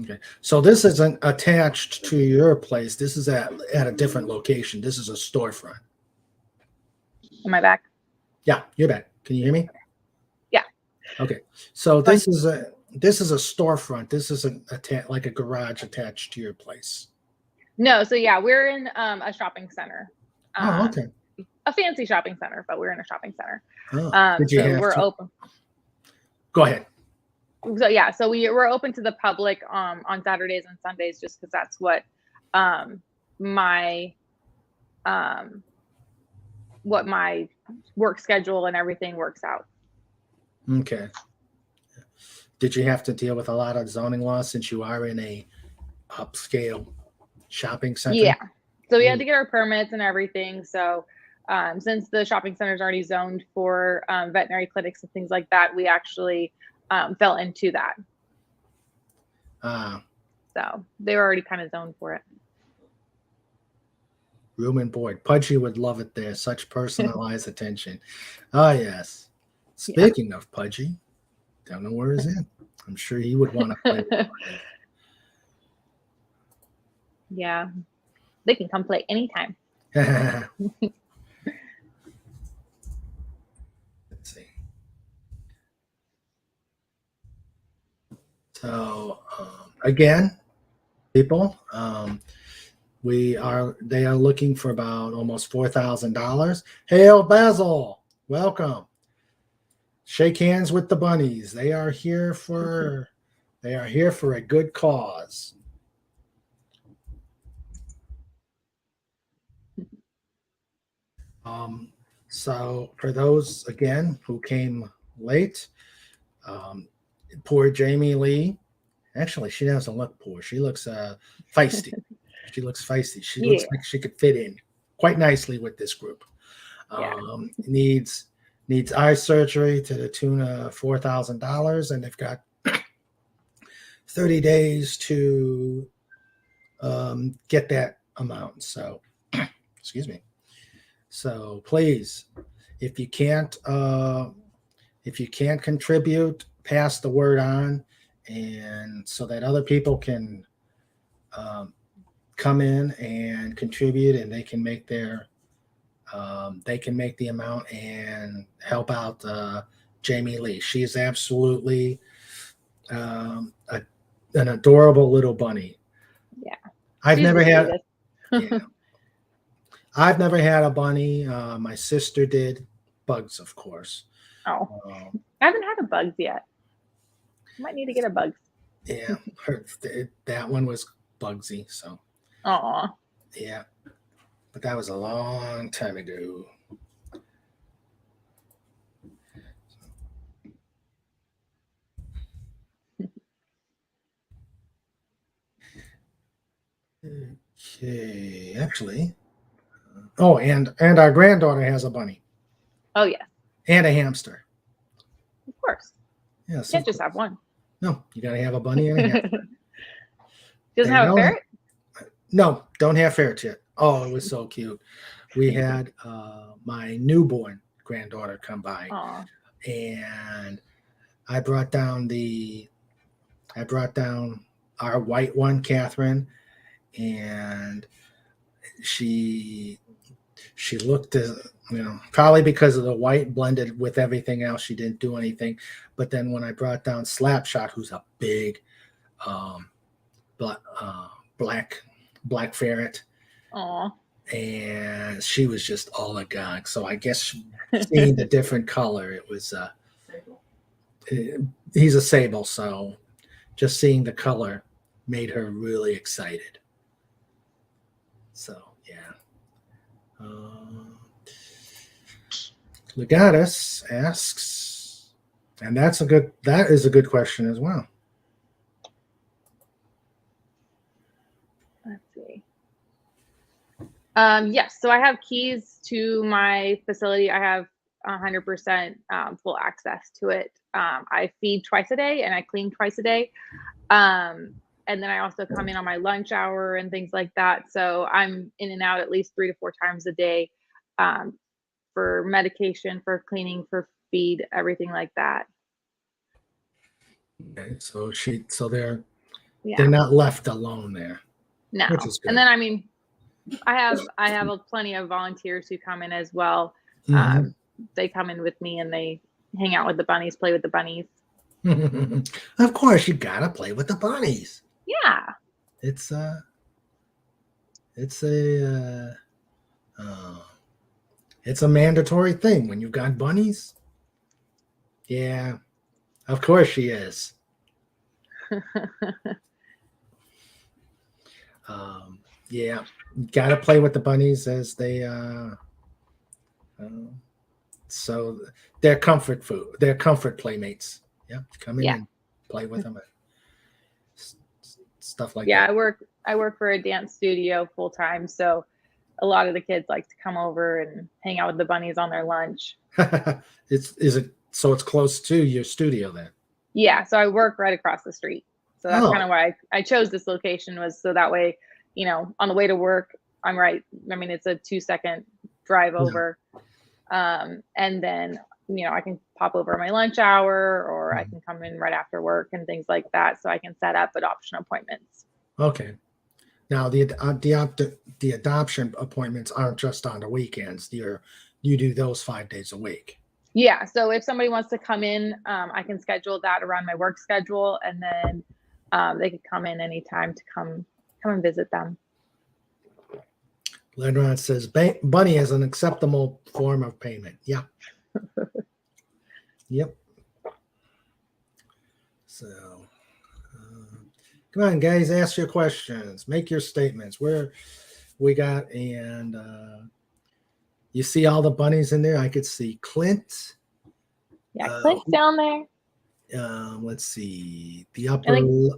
Speaker 1: Okay. So this isn't attached to your place. This is at a different location. This is a storefront.
Speaker 3: Am I back?
Speaker 1: Yeah, you're back. Can you hear me?
Speaker 3: Yeah.
Speaker 1: Okay. So this is a storefront. This isn't like a garage attached to your place.
Speaker 3: No. So yeah, we're in a shopping center.
Speaker 1: Okay.
Speaker 3: A fancy shopping center, but we're in a shopping center.
Speaker 1: Did you have
Speaker 3: we're
Speaker 1: to?
Speaker 3: Open.
Speaker 1: Go ahead.
Speaker 3: So yeah, so we're open to the public on Saturdays and Sundays, just because that's what my work schedule and everything works out.
Speaker 1: Okay. Did you have to deal with a lot of zoning laws since you are in a upscale shopping center?
Speaker 3: Yeah. So we had to get our permits and everything. So since the shopping center is already zoned for veterinary clinics and things like that, we actually fell into that. So they were already kind of zoned for it.
Speaker 1: Room and board. Pudgy would love it there. Such personalized attention. Oh, yes. Speaking of Pudgy, don't know where he's in. I'm sure he would want to play with Pudgy.
Speaker 3: Yeah. They can come play anytime.
Speaker 1: Let's see. So, again, people, they are looking for about almost $4,000. Hail Basil, welcome. Shake hands with the bunnies. They are here for They are here for a good cause. So for those, again, who came late, poor Jamie Lee. Actually, she doesn't look poor. She looks feisty. She looks feisty. She looks like she could fit in quite nicely with this group. Needs eye surgery to the tune of $4,000, and they've got 30 days to get that amount. So, excuse me. So please, if you can't contribute, pass the word on, and so that other people can come in and contribute, and they can make the amount and help out Jamie Lee. She's absolutely an adorable little bunny.
Speaker 4: Yeah,
Speaker 1: I've never had a bunny. My sister did. Bugs, of course.
Speaker 4: Oh, I haven't had a Bugs yet. Might need to get a Bugs.
Speaker 1: Yeah, that one was Bugsy. So.
Speaker 4: Aw.
Speaker 1: Yeah, but that was a long time ago. Okay, actually. Oh, and our granddaughter has a bunny.
Speaker 4: Oh, yeah.
Speaker 1: And a hamster.
Speaker 4: Of course.
Speaker 1: Yes.
Speaker 4: You can't just have one.
Speaker 1: No, you got to have a bunny and a hamster.
Speaker 4: Doesn't have a ferret?
Speaker 1: No, don't have ferrets yet. Oh, it was so cute. We had my newborn granddaughter come by.
Speaker 4: Aww.
Speaker 1: And I brought down our white one, Catherine, and she looked probably because of the white blended with everything else, she didn't do anything. But then when I brought down Slapshot, who's a big black ferret,
Speaker 4: Aww.
Speaker 1: and she was just all agog. So I guess seeing the different color, it was he's a sable, so just seeing the color made her really excited. So yeah. Legatus asks, and that is a good question as well.
Speaker 4: Let's see. Yes, so I have keys to my facility. I have 100% full access to it. I feed twice a day and I clean twice a day. And then I also come in on my lunch hour and things like that. So I'm in and out at least 3 to 4 times a day for medication, for cleaning, for feed, everything like that.
Speaker 1: Okay, so they're not left alone there.
Speaker 4: No.
Speaker 1: Which is good.
Speaker 4: And then I have plenty of volunteers who come in as well.
Speaker 1: Mm-hmm.
Speaker 4: They come in with me and they hang out with the bunnies, play with the bunnies.
Speaker 1: Of course, you gotta play with the bunnies.
Speaker 4: Yeah.
Speaker 1: It's a mandatory thing when you've got bunnies. Yeah, of course she is. Yeah, gotta play with the bunnies as they so they're comfort food. They're comfort playmates. Yeah, come in and play with them. Stuff like that.
Speaker 4: Yeah, I work for a dance studio full time, so a lot of the kids like to come over and hang out with the bunnies on their lunch.
Speaker 1: So it's close to your studio then?
Speaker 4: Yeah, so I work right across the street. So that's kind of why I chose this location, was so that way, on the way to work, I'm right. I mean, it's a 2-second drive over. And then, I can pop over my lunch hour, or I can come in right after work and things like that. So I can set up adoption appointments.
Speaker 1: Okay. Now the adoption appointments aren't just on the weekends. You do those 5 days a week.
Speaker 4: Yeah. So if somebody wants to come in, I can schedule that around my work schedule, and then they could come in anytime to come and visit them.
Speaker 1: Lenrod says bunny is an acceptable form of payment. Yeah. Yep. So Come on, guys, ask your questions, make your statements. Where we got, and you see all the bunnies in there. I could see Clint.
Speaker 4: Yeah, Clint's down there.
Speaker 1: Let's see the
Speaker 4: I
Speaker 1: upper.
Speaker 4: think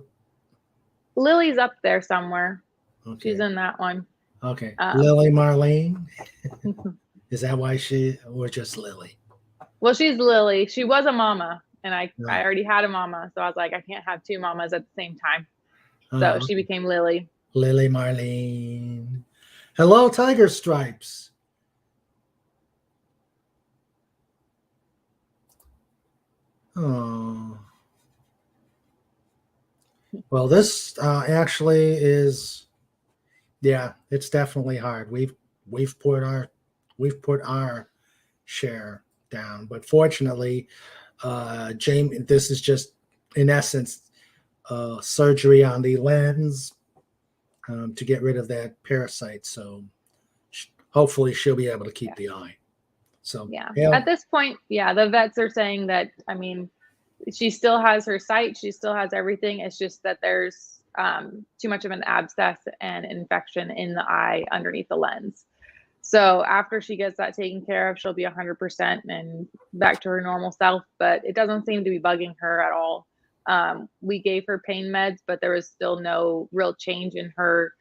Speaker 4: Lily's up there somewhere.
Speaker 1: Okay.
Speaker 4: She's in that one.
Speaker 1: Okay. Lily Marlene. Is that why or just Lily?
Speaker 4: Well, she's Lily. She was a mama, and I
Speaker 1: No.
Speaker 4: already had a mama, so I was like, I can't have two mamas at the same time. So
Speaker 1: Oh,
Speaker 4: she became Lily.
Speaker 1: Lily Marlene. Hello, Tiger Stripes. Oh. Well, this actually is, yeah, it's definitely hard. We've put our share down, but fortunately, Jamie, this is just in essence surgery on the lens to get rid of that parasite. So hopefully she'll be able to keep the eye. So
Speaker 4: yeah, at this point, yeah, the vets are saying that, I mean, she still has her sight, she still has everything. It's just that there's too much of an abscess and infection in the eye underneath the lens. So after she gets that taken care of, she'll be 100% and back to her normal self, but it doesn't seem to be bugging her at all. We gave her pain meds, but there was still no real change in her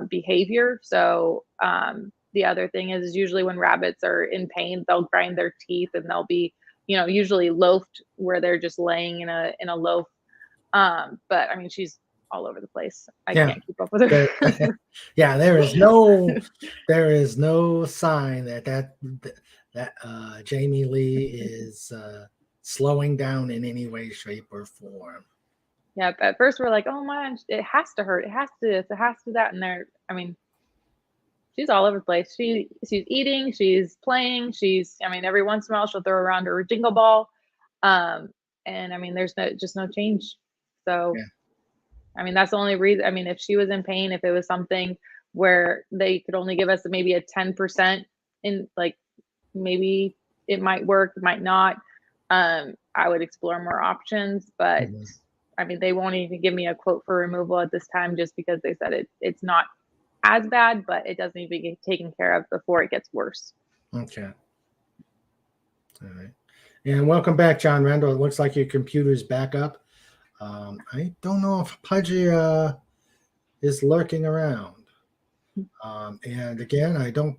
Speaker 4: behavior. So the other thing is usually when rabbits are in pain, they'll grind their teeth and they'll be, you know, usually loafed where they're just laying in a loaf. But I mean, she's all over the place. I can't keep up with her.
Speaker 1: Yeah, there is no sign that Jamie Lee is slowing down in any way, shape, or form.
Speaker 4: Yeah, at first we're like, oh man, it has to hurt. It has to this, it has to that. And there, I mean, she's all over the place. She's eating, she's playing, I mean, every once in a while she'll throw around her jingle ball. And I mean, there's just no change. So, yeah. I mean, that's the only reason. I mean, if she was in pain, if it was something where they could only give us maybe a 10% in, like, maybe it might work, it might not. I would explore more options, but I mean, they won't even give me a quote for removal at this time just because they said it's not as bad, but it does need to be taken care of before it gets worse.
Speaker 1: Okay. All right. And welcome back, John Randall. It looks like your computer's back up. I don't know if Pudgy is lurking around. And again, I don't,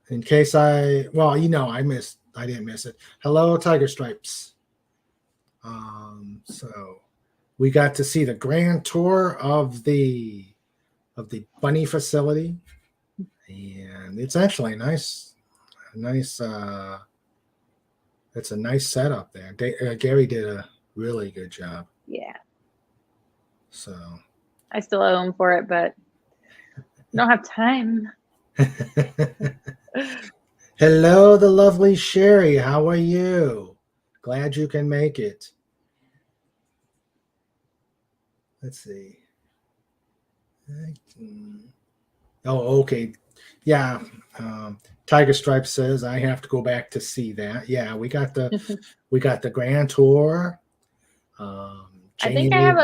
Speaker 1: in case I didn't miss it. Hello, Tiger Stripes. So we got to see the grand tour of the bunny facility, and it's actually it's a nice setup there. Gary did a really good job.
Speaker 4: Yeah.
Speaker 1: So
Speaker 4: I still owe him for it, but don't have time.
Speaker 1: Hello, the lovely Sherry. How are you? Glad you can make it. Let's see. Oh, okay. Yeah. Tiger Stripe says I have to go back to see that. Yeah, we got the grand tour.
Speaker 4: I think I have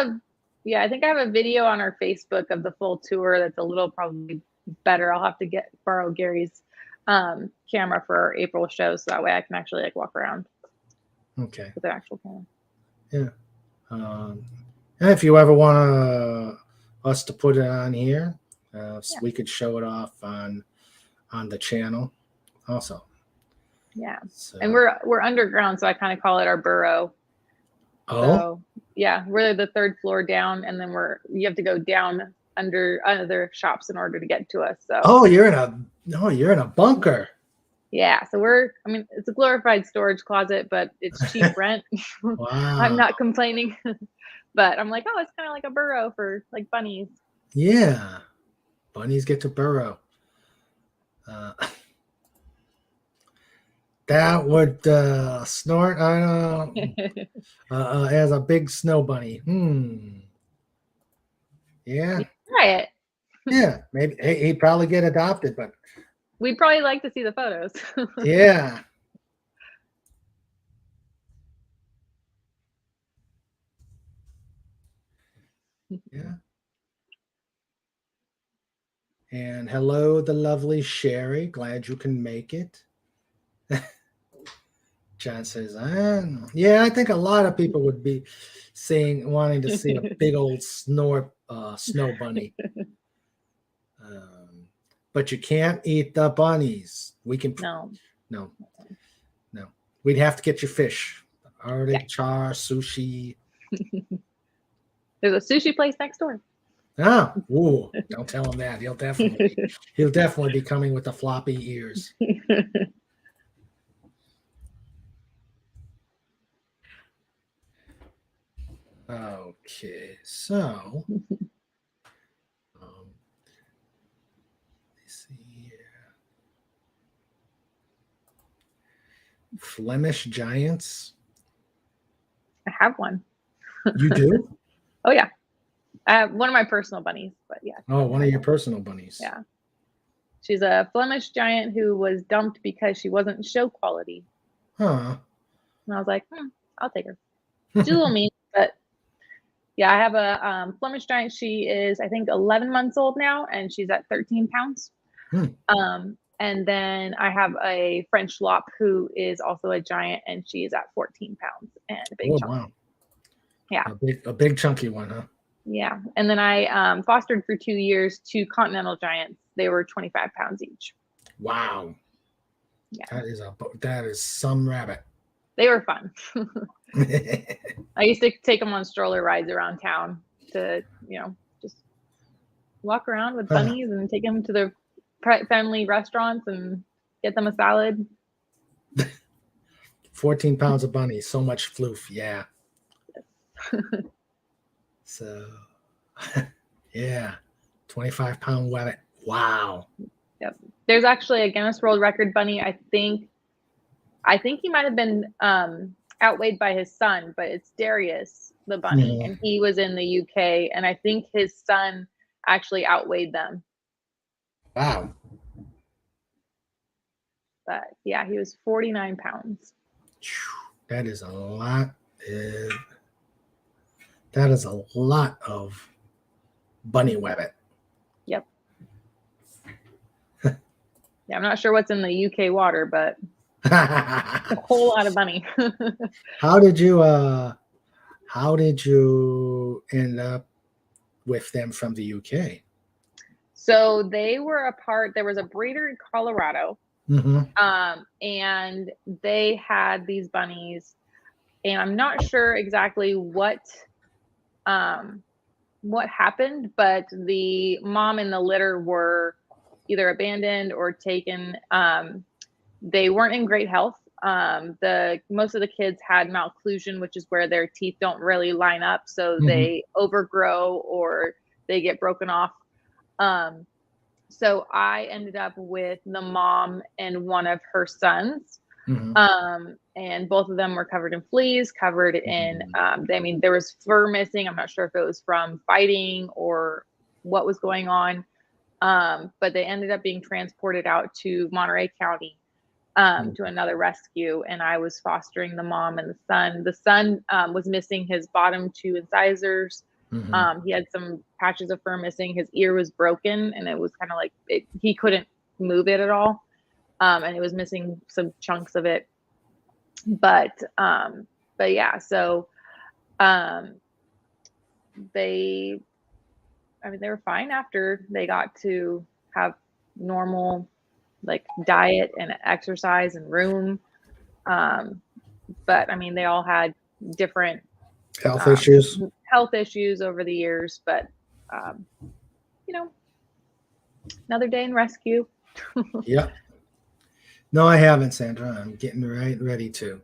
Speaker 4: a video on our Facebook of the full tour that's a little probably better. I'll have to borrow Gary's camera for our April show, so that way I can actually like walk around.
Speaker 1: Okay.
Speaker 4: With the actual camera.
Speaker 1: Yeah. And if you ever want us to put it on here, so we could show it off on the channel also.
Speaker 4: Yeah. So. And we're underground, so I kind of call it our burrow.
Speaker 1: Oh.
Speaker 4: So, yeah, we're the third floor down, and then you have to go down under other shops in order to get to us. So.
Speaker 1: You're in a bunker.
Speaker 4: Yeah, so it's a glorified storage closet, but it's cheap rent.
Speaker 1: Wow.
Speaker 4: I'm not complaining, but I'm like, it's kind of like a burrow for like bunnies.
Speaker 1: Yeah, bunnies get to burrow. That would snort as a big snow bunny. Yeah.
Speaker 4: Try it.
Speaker 1: Yeah, maybe he'd probably get adopted, but
Speaker 4: we'd probably like to see the photos.
Speaker 1: Yeah. Yeah. And hello, the lovely Sherry. Glad you can make it. John says, yeah, I think a lot of people would be wanting to see a big old snow bunny. But you can't eat the bunnies. We can.
Speaker 4: No.
Speaker 1: No. We'd have to get you fish. Arctic
Speaker 4: Yeah.
Speaker 1: char, sushi.
Speaker 4: There's a sushi place next door.
Speaker 1: Ah, ooh, don't tell him that. He'll definitely be coming with the floppy ears. Okay, so let's see here. Flemish giants.
Speaker 4: I have one.
Speaker 1: You do?
Speaker 4: Oh yeah. I have one of my personal bunnies, but yeah.
Speaker 1: Oh, one of your personal bunnies.
Speaker 4: Yeah. She's a Flemish giant who was dumped because she wasn't show quality.
Speaker 1: Huh.
Speaker 4: And I was like, I'll take her. She's a little mean, but yeah, I have a Flemish giant. She is, I think, 11 months old now, and she's at 13 pounds. And then I have a French Lop who is also a giant, and she is at 14 pounds and a big chunk.
Speaker 1: Wow.
Speaker 4: Yeah.
Speaker 1: A big chunky one, huh?
Speaker 4: Yeah. And then I fostered for 2 years 2 continental giants. They were 25 pounds each.
Speaker 1: Wow.
Speaker 4: Yeah.
Speaker 1: That is some rabbit.
Speaker 4: They were fun. I used to take them on stroller rides around town to, just walk around with bunnies and take them to the family restaurants and get them a salad.
Speaker 1: 14 pounds of bunnies, so much floof. Yeah. So, yeah, 25-pound rabbit. Wow.
Speaker 4: Yep. There's actually a Guinness World Record bunny. I think he might have been outweighed by his son, but it's Darius the bunny, and he was in the UK, and I think his son actually outweighed them.
Speaker 1: Wow.
Speaker 4: But yeah, he was 49 pounds.
Speaker 1: That is a lot. That is a lot of bunny rabbit.
Speaker 4: Yep. Yeah, I'm not sure what's in the UK water, but a whole lot of bunny.
Speaker 1: How did you end up with them from the UK?
Speaker 4: So they were a part. There was a breeder in Colorado, and they had these bunnies, and I'm not sure exactly what happened, but the mom and the litter were either abandoned or taken. They weren't in great health. Most of the kids had malocclusion, which is where their teeth don't really line up, so they overgrow or they get broken off. So I ended up with the mom and one of her sons. And both of them were covered in fleas, covered in, there was fur missing. I'm not sure if it was from fighting or what was going on. But they ended up being transported out to Monterey County, to another rescue. And I was fostering the mom and the son. The son was missing his bottom 2 incisors. He had some patches of fur missing. His ear was broken, and it was kind of like he couldn't move it at all. And it was missing some chunks of it. But yeah, so they were fine after they got to have normal diet and exercise and room. But they all had different
Speaker 1: health issues
Speaker 4: over the years, but another day in rescue.
Speaker 1: Yeah. No, I haven't, Sandra. I'm getting ready to.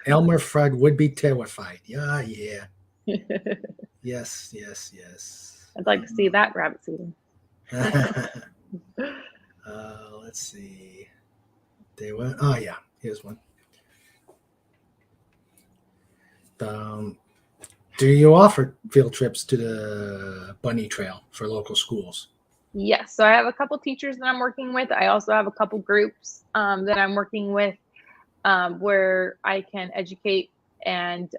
Speaker 1: Elmer Fudd would be terrified. Yeah. Yes.
Speaker 4: I'd like to see that rabbit season.
Speaker 1: Let's see. Oh yeah, here's one. Do you offer field trips to the Bunnytrail for local schools?
Speaker 4: Yes. So I have a couple teachers that I'm working with. I also have a couple groups that I'm working with where I can educate and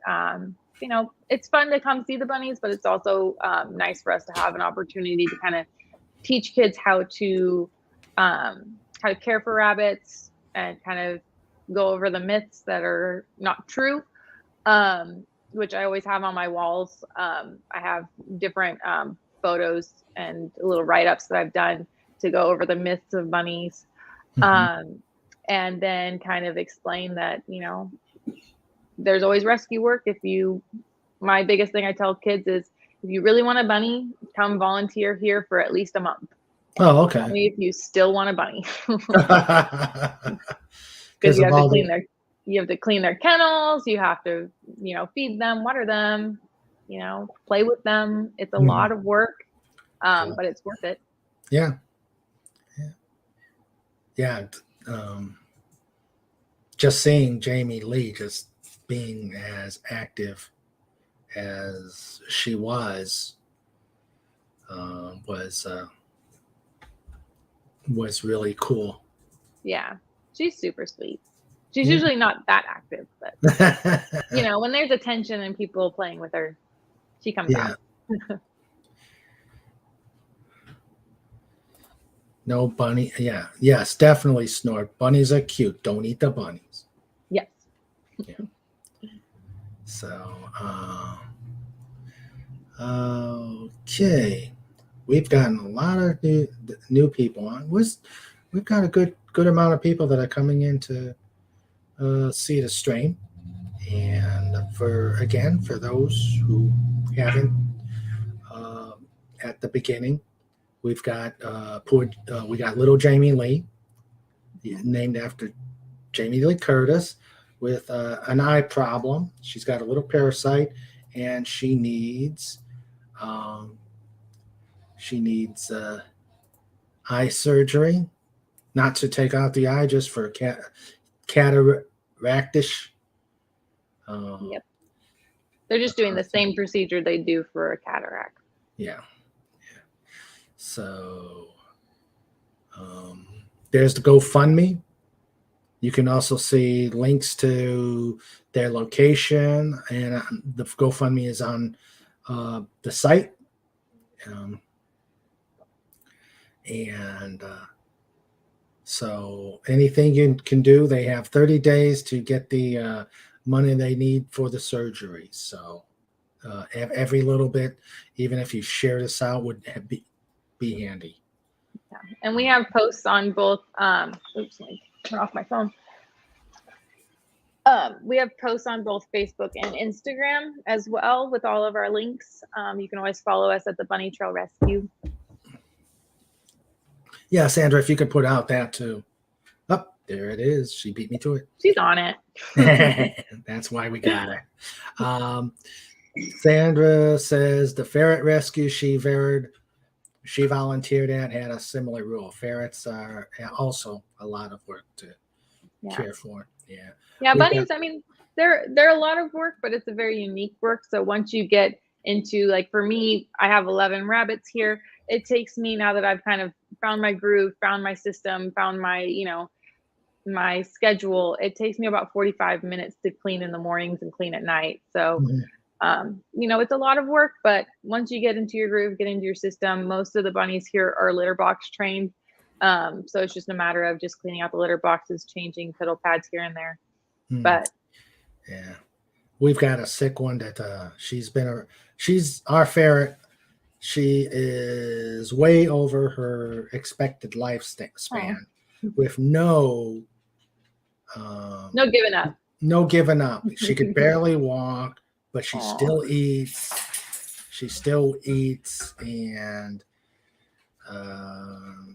Speaker 4: it's fun to come see the bunnies, but it's also nice for us to have an opportunity to kind of teach kids how to care for rabbits and kind of go over the myths that are not true, which I always have on my walls. I have different photos and little write-ups that I've done to go over the myths of bunnies. And then kind of explain that, there's always rescue work. My biggest thing I tell kids is, if you really want a bunny, come volunteer here for at least a month.
Speaker 1: Oh, okay.
Speaker 4: Only if you still want a bunny.
Speaker 1: Because
Speaker 4: you have to clean their kennels. You have to, feed them, water them, play with them. It's a lot of work, but it's worth it.
Speaker 1: Yeah. Just seeing Jamie Lee just being as active as she was really cool.
Speaker 4: Yeah, she's super sweet. She's usually not that active, but when there's attention and people playing with her, she comes out.
Speaker 1: No bunny. Yeah. Yes, definitely snort. Bunnies are cute. Don't eat the bunnies.
Speaker 4: Yes.
Speaker 1: Yeah. So, okay. We've gotten a lot of new people on. We've got a good amount of people that are coming in to see the stream. And for those who haven't at the beginning, we've got we got little Jamie Lee, named after Jamie Lee Curtis, with an eye problem. She's got a little parasite, and she needs eye surgery, not to take out the eye, just for cataractish.
Speaker 4: Yep. They're just doing the same procedure they do for a cataract.
Speaker 1: Yeah. So there's the GoFundMe. You can also see links to their location, and the GoFundMe is on the site. So anything you can do, they have 30 days to get the money they need for the surgery. So every little bit, even if you share this out, would be handy.
Speaker 4: Yeah. And we have posts on both. Oops, let me turn off my phone. We have posts on both Facebook and Instagram as well with all of our links. You can always follow us at the Bunnytrail Rescue.
Speaker 1: Yeah, Sandra, if you could put out that too. Oh, there it is. She beat me to it.
Speaker 4: She's on it.
Speaker 1: That's why we got her. Sandra says the ferret rescue she volunteered at had a similar rule. Ferrets are also a lot of work to care for. Yeah.
Speaker 4: Yeah, bunnies, I mean, they're a lot of work, but it's a very unique work. So once you get into, like, for me, I have 11 rabbits here. It takes me, now that I've kind of found my groove, found my system, found my, my schedule, it takes me about 45 minutes to clean in the mornings and clean at night. So, it's a lot of work, but once you get into your groove, get into your system, most of the bunnies here are litter box trained. So it's just a matter of just cleaning out the litter boxes, changing piddle pads here and there. But
Speaker 1: yeah, we've got a sick one that she's our ferret. She is way over her expected lifespan with no giving up. No giving up. She could barely walk, but she still eats. She still eats, and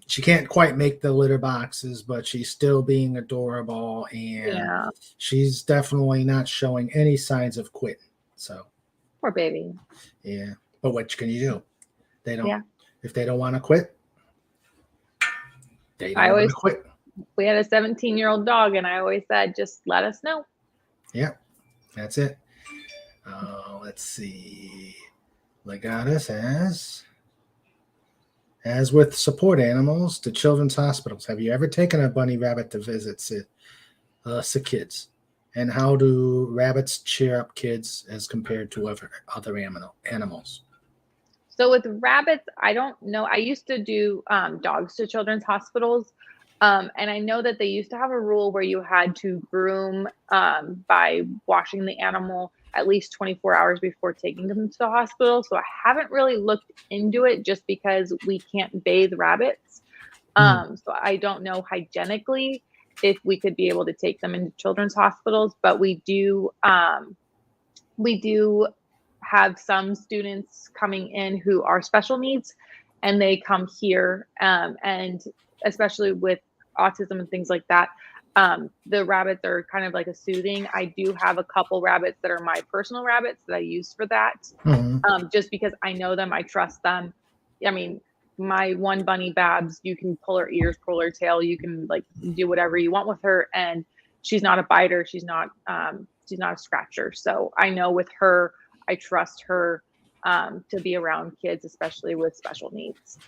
Speaker 1: she can't quite make the litter boxes, but she's still being adorable, and she's definitely not showing any signs of quitting. So
Speaker 4: poor baby.
Speaker 1: Yeah, but what can you do? They don't. If they don't want to quit, they don't want to quit.
Speaker 4: We had a 17-year-old dog, and I always said, just let us know.
Speaker 1: Yeah, that's it. Let's see. Legatus says, as with support animals to children's hospitals, have you ever taken a bunny rabbit to visit sick kids? And how do rabbits cheer up kids as compared to other animals?
Speaker 4: So with rabbits, I don't know. I used to do dogs to children's hospitals. And I know that they used to have a rule where you had to groom by washing the animal at least 24 hours before taking them to the hospital. So I haven't really looked into it just because we can't bathe rabbits. So I don't know hygienically if we could be able to take them into children's hospitals, but we do have some students coming in who are special needs, and they come here, and especially with autism and things like that, the rabbits are kind of like a soothing. I do have a couple rabbits that are my personal rabbits that I use for that, just because I know them, I trust them. I mean, my one bunny, Babs, you can pull her ears, pull her tail, you can like do whatever you want with her, and she's not a biter, she's not a scratcher. So I know with her, I trust her to be around kids, especially with special needs.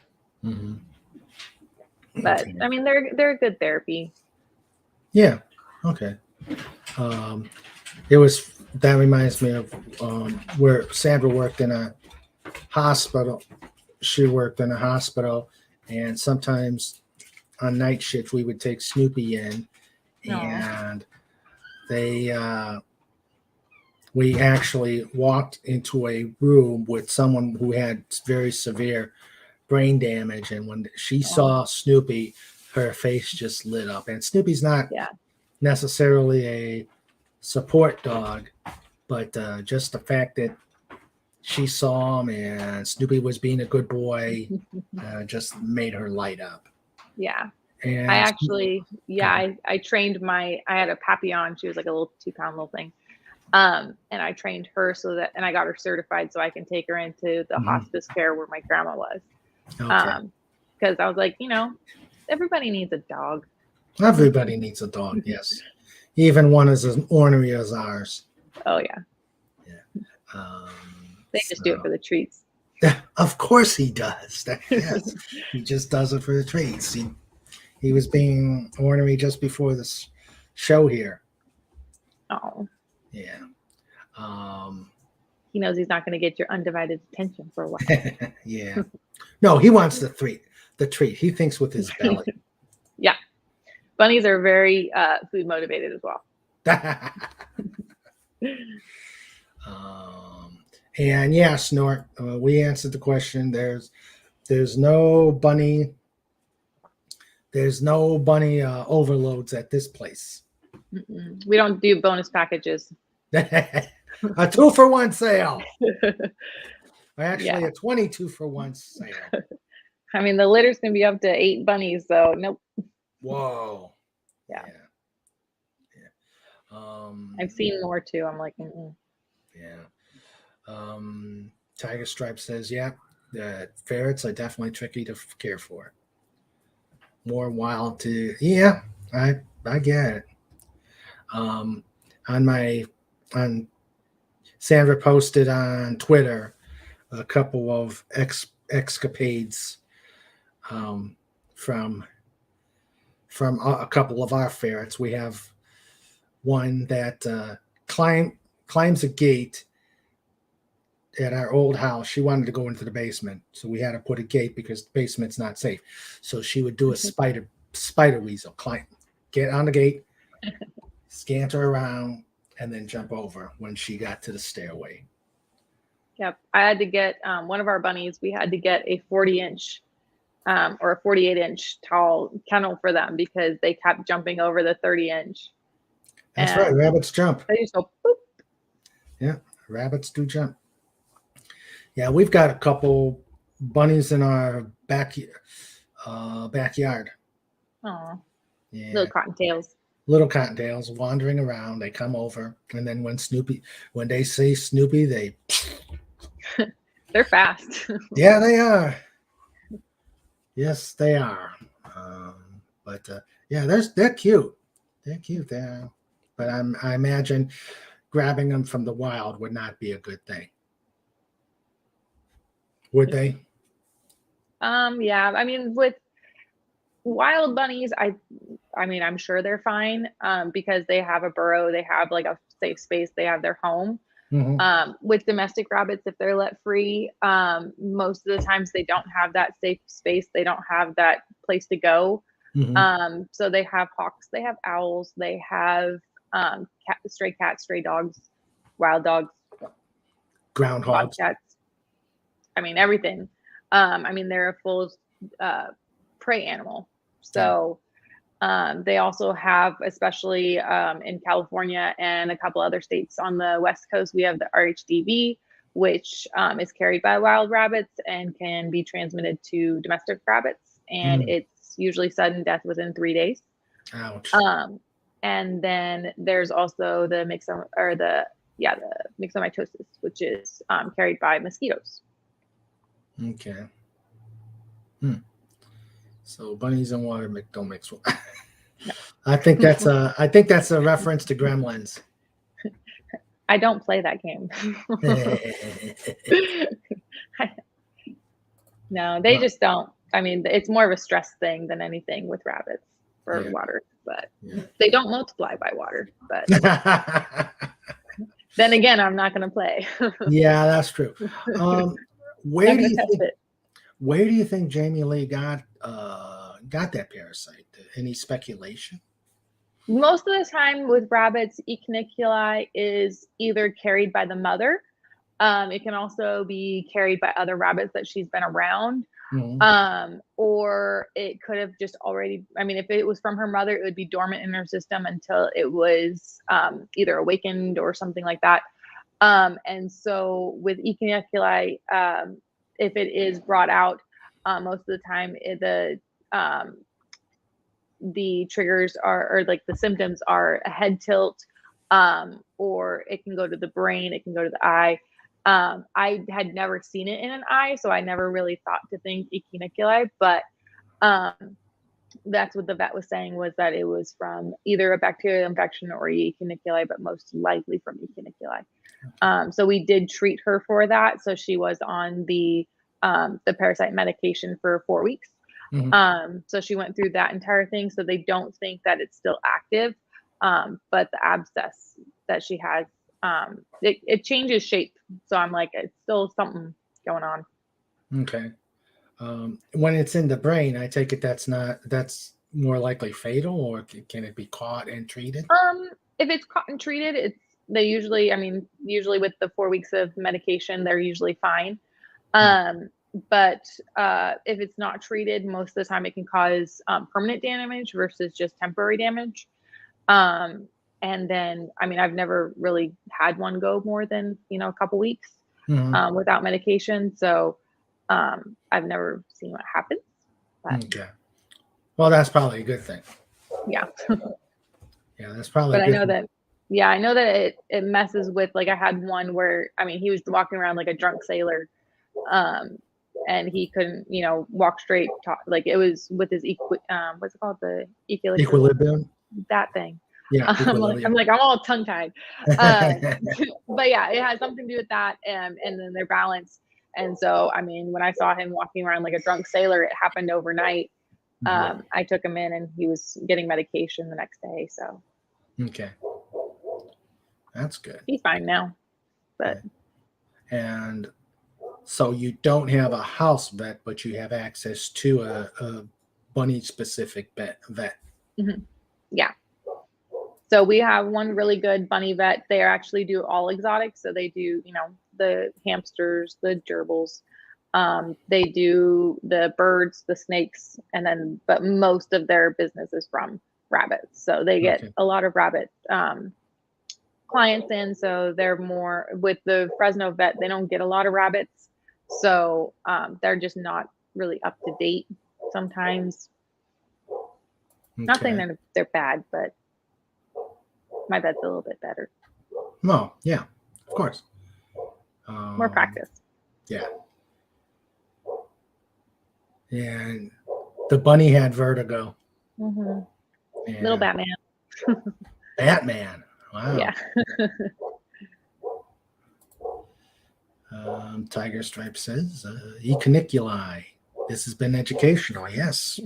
Speaker 4: But
Speaker 1: Okay.
Speaker 4: I mean, they're a good therapy.
Speaker 1: Yeah. Okay. That reminds me of where Sandra worked in a hospital. She worked in a hospital, and sometimes on night shift we would take Snoopy in, and we actually walked into a room with someone who had very severe brain damage, and when she saw Snoopy, her face just lit up. And Snoopy's not necessarily a support dog, but just the fact that she saw him and Snoopy was being a good boy just made her light up.
Speaker 4: Yeah.
Speaker 1: And
Speaker 4: I actually, I trained I had a Papillon. She was like a little 2-pound little thing. And I trained her and I got her certified so I can take her into the hospice care where my grandma was. Because I was like, everybody needs a dog.
Speaker 1: Everybody needs a dog, yes. Even one as ornery as ours.
Speaker 4: Oh, yeah. They just do it for the treats.
Speaker 1: Of course he does. Yes, he just does it for the treats. He was being ornery just before this show here.
Speaker 4: Oh.
Speaker 1: Yeah.
Speaker 4: He knows he's not going to get your undivided attention for a while.
Speaker 1: Yeah. No, he wants the treat. He thinks with his belly.
Speaker 4: Yeah. Bunnies are very food motivated as well.
Speaker 1: And yeah, Snort, we answered the question. There's no bunny overloads at this place.
Speaker 4: We don't do bonus packages.
Speaker 1: A 2-for-1 sale. Actually, a 22-for-1 sale.
Speaker 4: I mean, the litters can be up to 8 bunnies, so nope.
Speaker 1: Whoa.
Speaker 4: Yeah.
Speaker 1: Yeah.
Speaker 4: I've seen more too. I'm like,
Speaker 1: Yeah. Tiger Stripe says, yeah, the ferrets are definitely tricky to care for. More wild to, yeah, I get it. On Sandra posted on Twitter a couple of escapades from a couple of our ferrets. We have one that climbs a gate at our old house. She wanted to go into the basement, so we had to put a gate because the basement's not safe. So she would do a spider weasel, get on the gate, scanter around, and then jump over when she got to the stairway.
Speaker 4: Yep. I had to get one of our bunnies, we had to get a 40-inch or a 48-inch tall kennel for them because they kept jumping over the 30-inch.
Speaker 1: That's right. Rabbits jump.
Speaker 4: They just go boop.
Speaker 1: Yeah, rabbits do jump. Yeah, we've got a couple bunnies in our backyard.
Speaker 4: Oh,
Speaker 1: Yeah.
Speaker 4: little cottontails.
Speaker 1: Little cottontails wandering around. They come over, and then when they see Snoopy,
Speaker 4: they're fast.
Speaker 1: Yeah, they are. Yes, they are. Yeah, they're cute. They're cute. But I imagine grabbing them from the wild would not be a good thing. Would they?
Speaker 4: Yeah. I mean, Wild bunnies, I mean, I'm sure they're fine, because they have a burrow, they have like a safe space, they have their home. With domestic rabbits, if they're let free, most of the times they don't have that safe space. They don't have that place to go. So they have hawks, they have owls, they have stray cats, stray dogs, wild dogs,
Speaker 1: Groundhogs.
Speaker 4: bobcats. I mean, everything. I mean, they're a full prey animal. So they also have, especially in California and a couple other states on the West Coast, we have the RHDV, which is carried by wild rabbits and can be transmitted to domestic rabbits. And it's usually sudden death within 3 days.
Speaker 1: Ouch.
Speaker 4: And then there's also the myxomatosis, which is carried by mosquitoes.
Speaker 1: Okay. So bunnies and water don't mix. No. I think that's a reference to Gremlins.
Speaker 4: I don't play that game. No, they just don't. I mean, it's more of a stress thing than anything with rabbits for water, but they don't multiply by water. But then again, I'm not going to play.
Speaker 1: Yeah, that's true. Where do you think Jamie Lee got that parasite? Any speculation?
Speaker 4: Most of the time with rabbits, E. caniculi is either carried by the mother. It can also be carried by other rabbits that she's been around. Or it could have just already, I mean, if it was from her mother, it would be dormant in her system until it was either awakened or something like that. And so with E. caniculi, if it is brought out, most of the time the triggers or like the symptoms are a head tilt, or it can go to the brain, it can go to the eye. I had never seen it in an eye, so I never really thought to think E. caniculi, but that's what the vet was saying, was that it was from either a bacterial infection or E. caniculi, but most likely from E. caniculi. So we did treat her for that. So she was on the parasite medication for 4 weeks. So she went through that entire thing. So they don't think that it's still active, but the abscess that she has, it changes shape. So I'm like, it's still something going on.
Speaker 1: Okay. When it's in the brain, I take it that's more likely fatal, or can it be caught and treated?
Speaker 4: If it's caught and treated, usually with the 4 weeks of medication, they're usually fine. But if it's not treated, most of the time it can cause permanent damage versus just temporary damage. And then, I mean, I've never really had one go more than, a couple weeks without medication. So I've never seen what happens. But,
Speaker 1: okay. Well, that's probably a good thing.
Speaker 4: Yeah.
Speaker 1: Yeah, that's probably
Speaker 4: but
Speaker 1: a good thing.
Speaker 4: I know that it messes with, like, I had one where, I mean, he was walking around like a drunk sailor. And he couldn't, walk straight. Like, it was with his what's it called? The
Speaker 1: Equilibrium.
Speaker 4: That thing.
Speaker 1: Yeah.
Speaker 4: I'm like, I'm all tongue tied. But yeah, it has something to do with that, and then their balance. And so, I mean, when I saw him walking around like a drunk sailor, it happened overnight. I took him in, and he was getting medication the next day. So.
Speaker 1: Okay. That's good.
Speaker 4: He's fine now. But.
Speaker 1: And. So you don't have a house vet, but you have access to a bunny-specific vet.
Speaker 4: Yeah. So we have one really good bunny vet. They actually do all exotics. So they do, the hamsters, the gerbils. They do the birds, the snakes, but most of their business is from rabbits. So they get a lot of rabbit clients in. So they're more with the Fresno vet. They don't get a lot of rabbits. So they're just not really up to date sometimes. Not saying they're bad, but my vet's a little bit better.
Speaker 1: No, yeah, of course.
Speaker 4: More practice.
Speaker 1: Yeah. And the bunny had vertigo.
Speaker 4: Little Batman.
Speaker 1: Batman. Wow.
Speaker 4: Yeah.
Speaker 1: Tiger Stripe says, E. caniculi. This has been educational. Yes.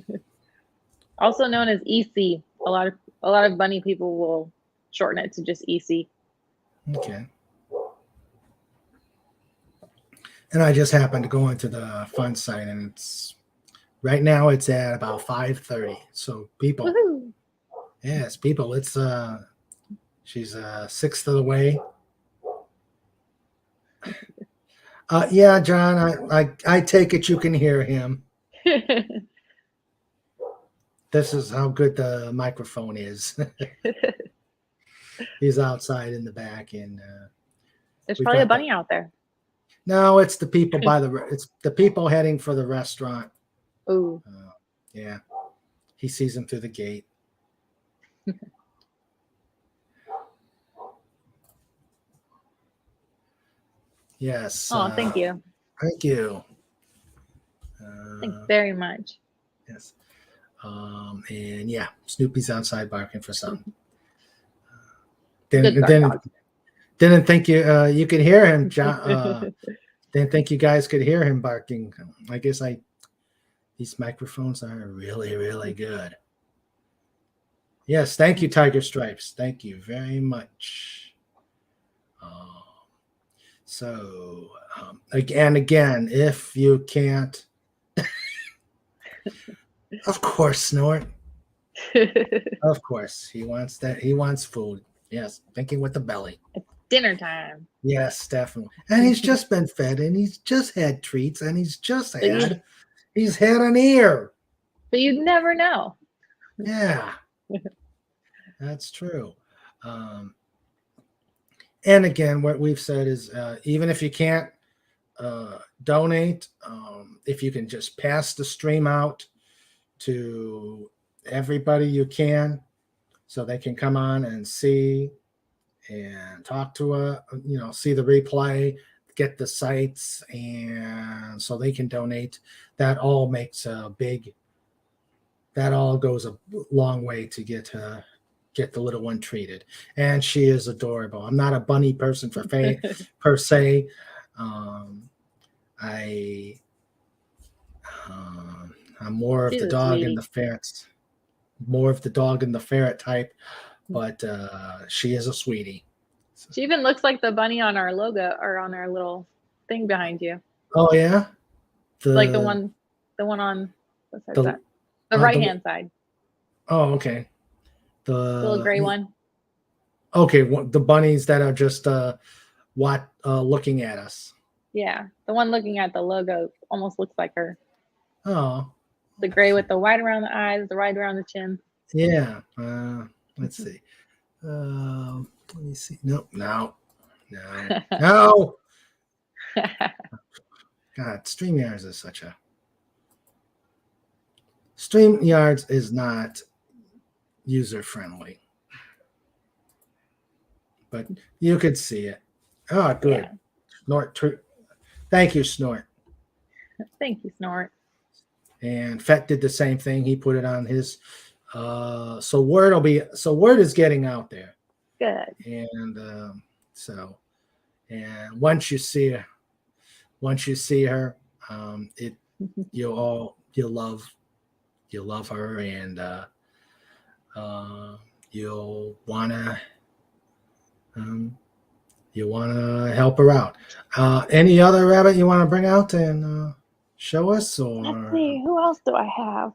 Speaker 4: Also known as EC. A lot of bunny people will shorten it to just EC.
Speaker 1: Okay. And I just happened to go into the fun site, and it's right now it's at about 5:30. So people,
Speaker 4: Woohoo!
Speaker 1: yes, people, it's she's a sixth of the way. Yeah, John, I take it you can hear him. This is how good the microphone is. He's outside in the back, and
Speaker 4: There's
Speaker 1: we've
Speaker 4: probably a
Speaker 1: got
Speaker 4: bunny out there.
Speaker 1: no, it's the people it's the people heading for the restaurant.
Speaker 4: Ooh.
Speaker 1: Yeah, he sees them through the gate. Yes.
Speaker 4: Oh, thank you.
Speaker 1: Thank you.
Speaker 4: Thanks very much.
Speaker 1: Yes. And yeah, Snoopy's outside barking for something.
Speaker 4: Good guard dog.
Speaker 1: Didn't think you could hear him, John. Didn't think you guys could hear him barking. I guess these microphones are really, really good. Yes, thank you, Tiger Stripes. Thank you very much. So again, if you can't, of course, Snort. Of course, he wants that. He wants food. Yes, thinking with the belly.
Speaker 4: Dinner time.
Speaker 1: Yes, definitely. And he's just been fed, and he's just had treats, and he's had an ear.
Speaker 4: But you'd never know.
Speaker 1: Yeah, that's true. And again, what we've said is, even if you can't donate, if you can just pass the stream out to everybody you can, so they can come on and see and talk to see the replay, get the sites, and so they can donate. That all makes that all goes a long way to get the little one treated. And she is adorable. I'm not a bunny person per se. I'm more of the dog and the ferrets, more of the dog and the ferret type, but she is a sweetie.
Speaker 4: She even looks like the bunny on our logo or on our little thing behind you.
Speaker 1: Oh yeah,
Speaker 4: like the one on what side is that? The right hand side.
Speaker 1: Oh, okay. The
Speaker 4: little gray one.
Speaker 1: Okay, the bunnies that are just looking at us.
Speaker 4: Yeah, the one looking at the logo almost looks like her.
Speaker 1: Oh.
Speaker 4: The gray with the white around the eyes, the white around the chin.
Speaker 1: Yeah. Let's see. Let me see. No. No. God, StreamYards is not user friendly, but you could see it. Oh, good. Yeah. Snort. Thank you, Snort.
Speaker 4: Thank you, Snort.
Speaker 1: And Fett did the same thing. He put it on his. So word is getting out there.
Speaker 4: Good.
Speaker 1: And and once you see her, you'll love her, and you'll wanna help her out. Any other rabbit you want to bring out and show us? Or
Speaker 4: let's see, who else do I have?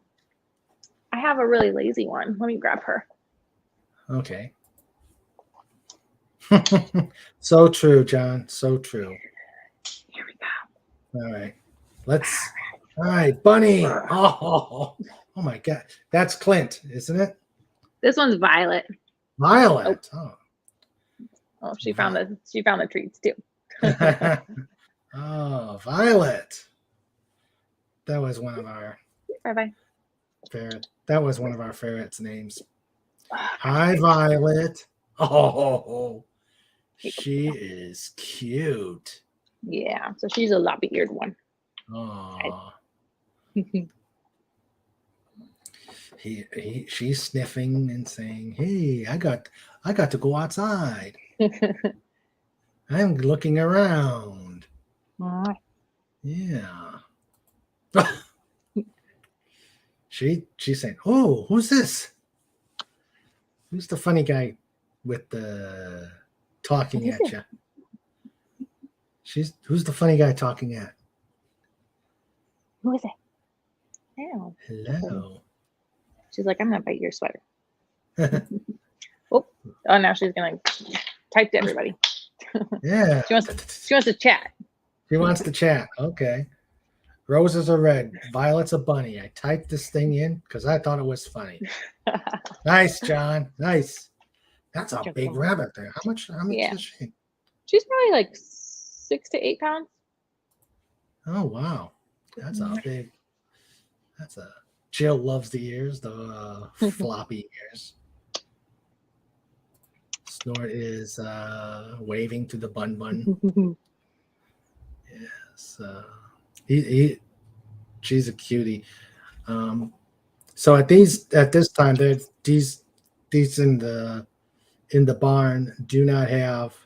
Speaker 4: I have a really lazy one. Let me grab her.
Speaker 1: Okay. So true, John. So true.
Speaker 4: Here we go.
Speaker 1: All right. All right, Bunny. Oh my God. That's Clint, isn't it?
Speaker 4: This one's Violet.
Speaker 1: Violet.
Speaker 4: Oh, she found the treats too.
Speaker 1: Oh, Violet. That was one of our That was one of our ferrets' names. Hi, Violet. Oh, she is cute.
Speaker 4: Yeah, so she's a loppy-eared one.
Speaker 1: Oh. She's sniffing and saying, "Hey, I got to go outside. I'm looking around." Yeah. She's saying, "Oh, who's this? Who's the funny guy with the talking at you?" Who's the funny guy talking at?
Speaker 4: Who is it? Oh,
Speaker 1: Hello.
Speaker 4: she's like, I'm gonna bite your sweater. Oh, now she's gonna type to everybody.
Speaker 1: Yeah.
Speaker 4: She wants to chat.
Speaker 1: She wants to chat. Okay. Roses are red. Violet's a bunny. I typed this thing in because I thought it was funny. Nice, John. Nice. That's a big rabbit there. How much
Speaker 4: Yeah.
Speaker 1: is she?
Speaker 4: She's probably like 6 to 8 pounds.
Speaker 1: Oh wow. That's a Jill loves the ears, the floppy ears. Snort is waving to the bun. Yes. She's a cutie. So at this time, these in the barn do not have.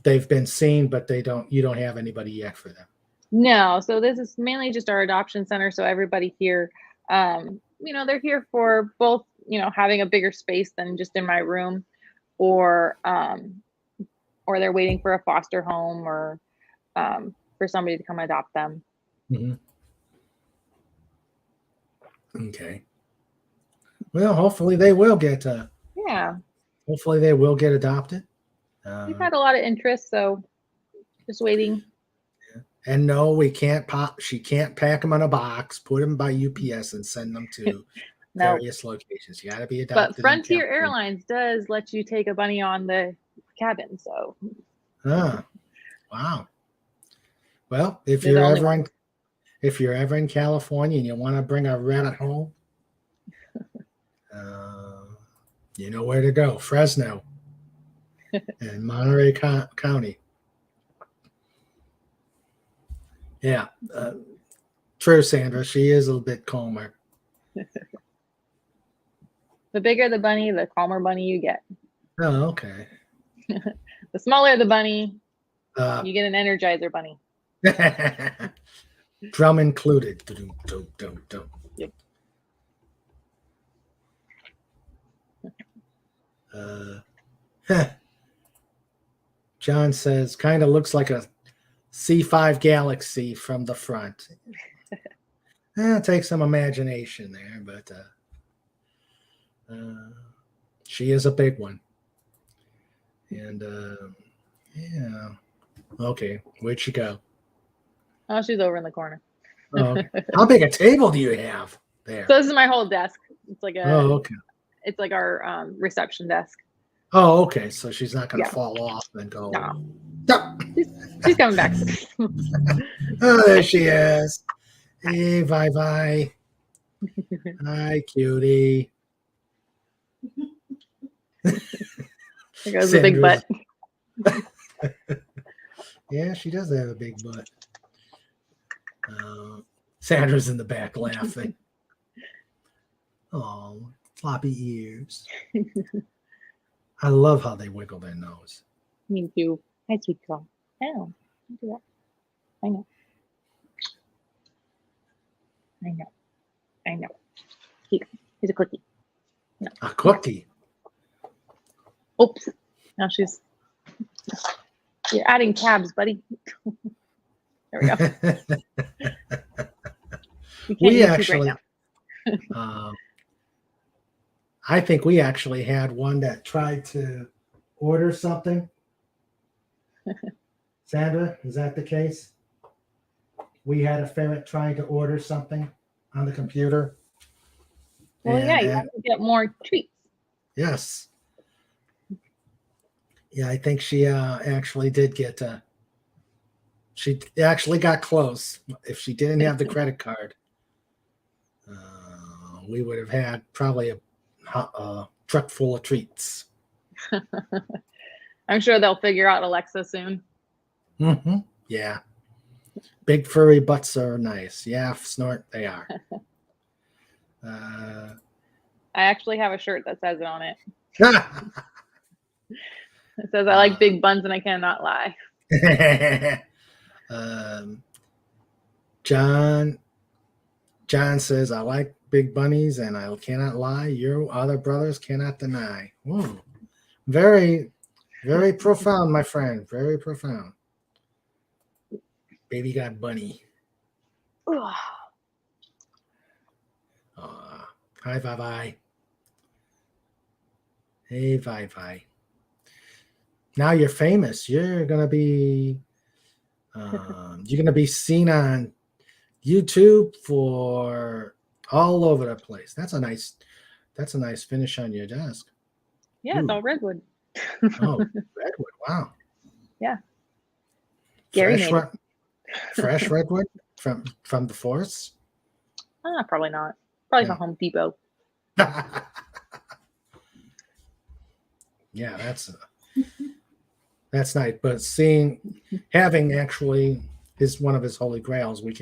Speaker 1: They've been seen, but you don't have anybody yet for them.
Speaker 4: No, so this is mainly just our adoption center. So everybody here, they're here for both, having a bigger space than just in my room, or they're waiting for a foster home, or for somebody to come adopt them.
Speaker 1: Mm-hmm. Okay. Well, hopefully they will get. Hopefully they will get adopted.
Speaker 4: We've had a lot of interest, so just waiting.
Speaker 1: And no, we can't she can't pack them in a box, put them by UPS, and send them to various locations. You got to be adopted.
Speaker 4: But Frontier Airlines does let you take a bunny on the cabin, so.
Speaker 1: Ah, wow. Well, if you're ever in California and you want to bring a rabbit home, you know where to go. Fresno and Monterey County. Yeah, true, Sandra. She is a little bit calmer.
Speaker 4: The bigger the bunny, the calmer bunny you get.
Speaker 1: Oh, okay.
Speaker 4: The smaller the bunny, you get an Energizer bunny.
Speaker 1: Drum included.
Speaker 4: Yep.
Speaker 1: John says, kind of looks like a C5 Galaxy from the front. Take some imagination there, but she is a big one. And yeah. Okay, where'd she go?
Speaker 4: Oh, she's over in the corner.
Speaker 1: Oh, okay. How big a table do you have there?
Speaker 4: So this is my whole desk. It's like
Speaker 1: okay.
Speaker 4: It's like our reception desk.
Speaker 1: Oh, okay. So she's not going to fall off and go.
Speaker 4: No.
Speaker 1: No.
Speaker 4: She's coming back.
Speaker 1: Oh, there she is. Hey, Vi. Hi, cutie.
Speaker 4: There goes the big butt.
Speaker 1: Yeah, she does have a big butt. Sandra's in the back laughing. Oh, floppy ears. I love how they wiggle their nose.
Speaker 4: Me too. Hi, sweet girl. Oh, don't do that. I know. Here's a cookie. No.
Speaker 1: A cookie?
Speaker 4: Oops. Now you're adding tabs, buddy. There we go.
Speaker 1: We actually, I think we actually had one that tried to order something. Sandra, is that the case? We had a ferret trying to order something on the computer.
Speaker 4: Well, yeah, you have to get more treats.
Speaker 1: Yes. Yeah, I think she actually did get. She actually got close. If she didn't have the credit card, we would have had probably a truck full of treats.
Speaker 4: I'm sure they'll figure out Alexa soon.
Speaker 1: Mm-hmm. Yeah. Big furry butts are nice. Yeah, Snort, they are.
Speaker 4: I actually have a shirt that says it on it. It says, I like big buns and I cannot lie.
Speaker 1: John says, I like big bunnies, and I cannot lie. Your other brothers cannot deny. Whoa. Very, very profound, my friend. Very profound. Baby got bunny. Hi, Vi. Hey, Vi. Now you're famous. You're gonna be seen on YouTube for all over the place. That's a nice finish on your desk.
Speaker 4: Yeah,
Speaker 1: Ooh.
Speaker 4: it's all redwood.
Speaker 1: Oh, redwood! Wow.
Speaker 4: Yeah. Gary made it.
Speaker 1: Fresh redwood from the forest.
Speaker 4: Probably not. Probably
Speaker 1: Yeah.
Speaker 4: from Home Depot.
Speaker 1: Yeah, that's nice. But having actually one of his holy grails, he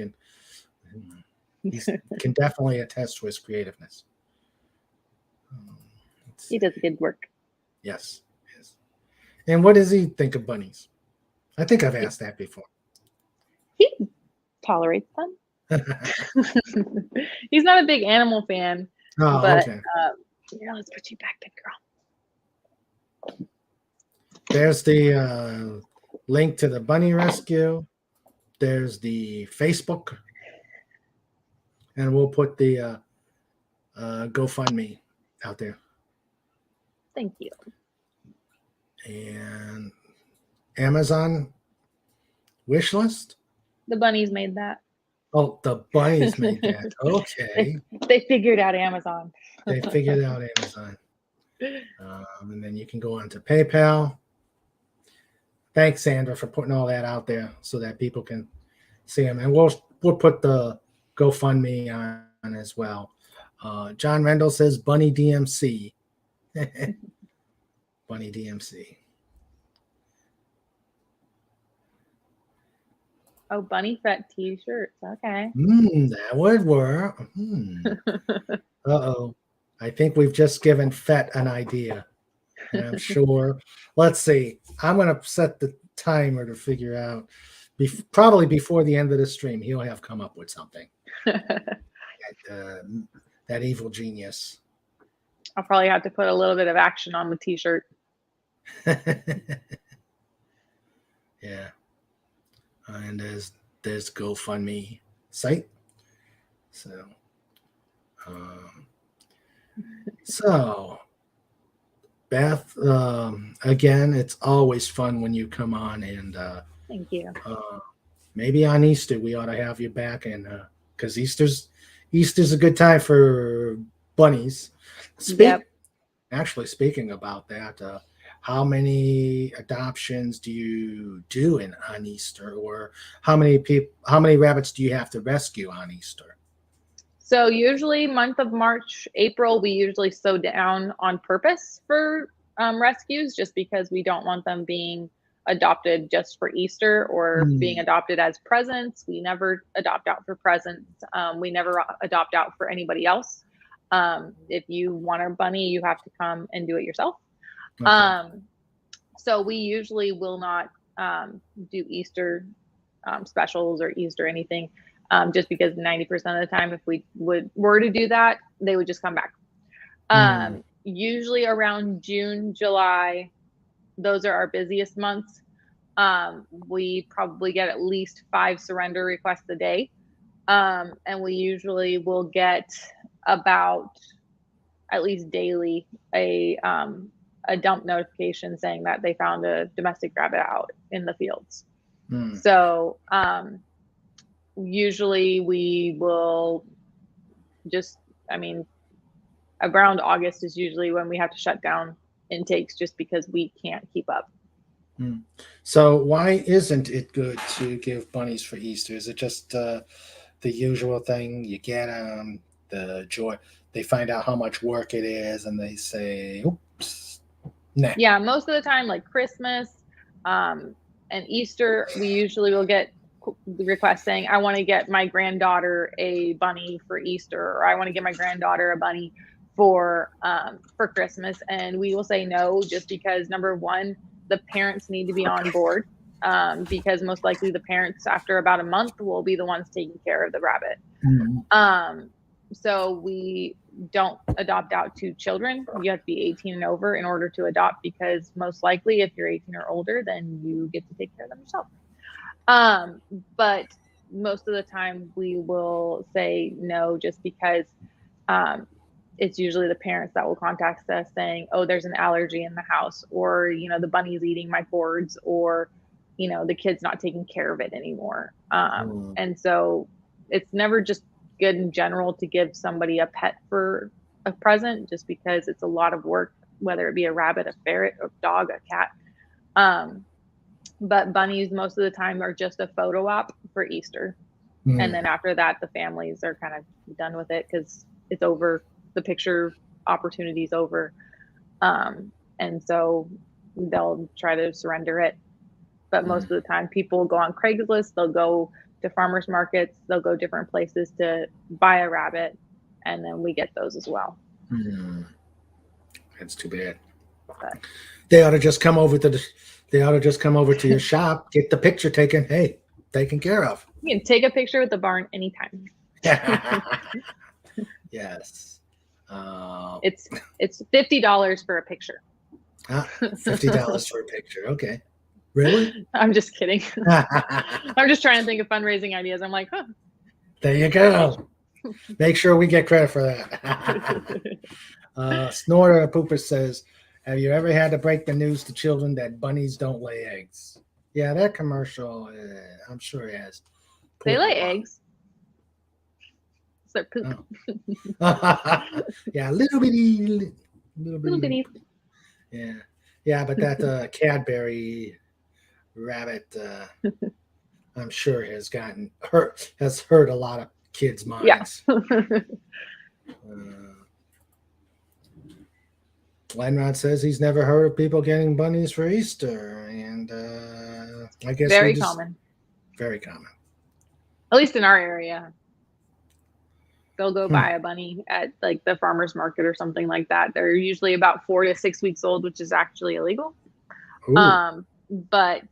Speaker 1: can definitely attest to his creativeness.
Speaker 4: He does good work.
Speaker 1: Yes. And what does he think of bunnies? I think I've asked that before.
Speaker 4: He tolerates them. He's not a big animal fan.
Speaker 1: Oh,
Speaker 4: but,
Speaker 1: okay.
Speaker 4: Let's put you back there, girl.
Speaker 1: There's the link to the bunny rescue. There's the Facebook. And we'll put the GoFundMe out there.
Speaker 4: Thank you.
Speaker 1: And Amazon wish list.
Speaker 4: The bunnies made that.
Speaker 1: Oh, the bunnies made that. Okay.
Speaker 4: They figured out Amazon.
Speaker 1: They figured out Amazon. And then you can go on to PayPal. Thanks, Sandra, for putting all that out there so that people can see them. And we'll put the GoFundMe on as well. John Rendell says Bunny DMC. Bunny DMC.
Speaker 4: Oh, bunny fat t-shirts. Okay.
Speaker 1: That would work. Uh-oh. I think we've just given Fett an idea. And I'm sure. Let's see. I'm going to set the timer to figure out. Probably before the end of the stream, he'll have come up with something. That evil genius.
Speaker 4: I'll probably have to put a little bit of action on the t-shirt.
Speaker 1: Yeah. And there's GoFundMe site. So Beth, again, it's always fun when you come on, and
Speaker 4: thank you.
Speaker 1: Maybe on Easter we ought to have you back, and because Easter's a good time for bunnies. Actually, speaking about that, how many adoptions do you do on Easter, or how many rabbits do you have to rescue on Easter?
Speaker 4: So usually month of March, April, we usually slow down on purpose for rescues, just because we don't want them being adopted just for Easter or being adopted as presents. We never adopt out for presents. We never adopt out for anybody else. If you want a bunny, you have to come and do it yourself. Okay. So we usually will not do Easter specials or Easter anything, just because 90% of the time, if we were to do that, they would just come back. Usually around June, July, those are our busiest months. We probably get at least 5 surrender requests a day. And we usually will get about at least daily a dump notification saying that they found a domestic rabbit out in the fields. So usually we will around August is usually when we have to shut down intakes, just because we can't keep up.
Speaker 1: So why isn't it good to give bunnies for Easter? Is it just the usual thing? You get them, the joy, they find out how much work it is, and they say, oops, nah.
Speaker 4: Yeah, most of the time, like Christmas and Easter, we usually will get the request saying, I want to get my granddaughter a bunny for Easter, or I want to get my granddaughter a bunny for Christmas. And we will say no, just because, number one, the parents need to be on board, because most likely the parents, after about a month, will be the ones taking care of the rabbit.
Speaker 1: Mhm.
Speaker 4: So we don't adopt out to children. You have to be 18 and over in order to adopt, because most likely if you're 18 or older, then you get to take care of them yourself. But most of the time we will say no, just because it's usually the parents that will contact us saying, oh, there's an allergy in the house, or, the bunny's eating my boards, or, the kid's not taking care of it anymore. And so it's never just good in general to give somebody a pet for a present, just because it's a lot of work, whether it be a rabbit, a ferret, a dog, a cat. But bunnies most of the time are just a photo op for Easter. And then after that, the families are kind of done with it because it's over. The picture opportunity's over. And so they'll try to surrender it. But most of the time, people go on Craigslist, they'll go to farmers markets, they'll go different places to buy a rabbit, and then we get those as well.
Speaker 1: That's too bad.
Speaker 4: But
Speaker 1: They ought to just come over to your shop, get the picture taken. Hey, taken care of.
Speaker 4: you can take a picture with the barn anytime.
Speaker 1: Yes.
Speaker 4: It's $50 for a picture.
Speaker 1: $50 for a picture. Okay. Really?
Speaker 4: I'm just kidding. I'm just trying to think of fundraising ideas. I'm like,
Speaker 1: There you go. Make sure we get credit for that. Snorter Pooper says, have you ever had to break the news to children that bunnies don't lay eggs? Yeah, that commercial, I'm sure it has.
Speaker 4: they lay eggs. It's their poop.
Speaker 1: Oh. Yeah, little bitty. Yeah, but that Cadbury rabbit, I'm sure has hurt a lot of kids' minds.
Speaker 4: Yeah.
Speaker 1: Glenrod says he's never heard of people getting bunnies for Easter, and I guess
Speaker 4: very common.
Speaker 1: Very common.
Speaker 4: At least in our area. They'll go buy a bunny at like the farmer's market or something like that. They're usually about 4 to 6 weeks old, which is actually illegal. But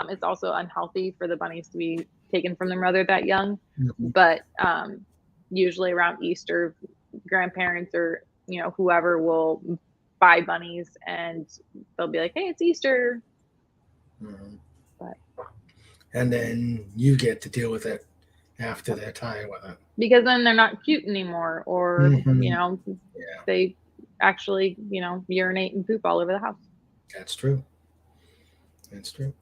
Speaker 4: it's also unhealthy for the bunnies to be taken from their mother that young. But usually around Easter, grandparents or whoever will buy bunnies, and they'll be like, hey, it's Easter.
Speaker 1: And then you get to deal with it after they're tired with it,
Speaker 4: because then they're not cute anymore, or they actually urinate and poop all over the house.
Speaker 1: That's true. The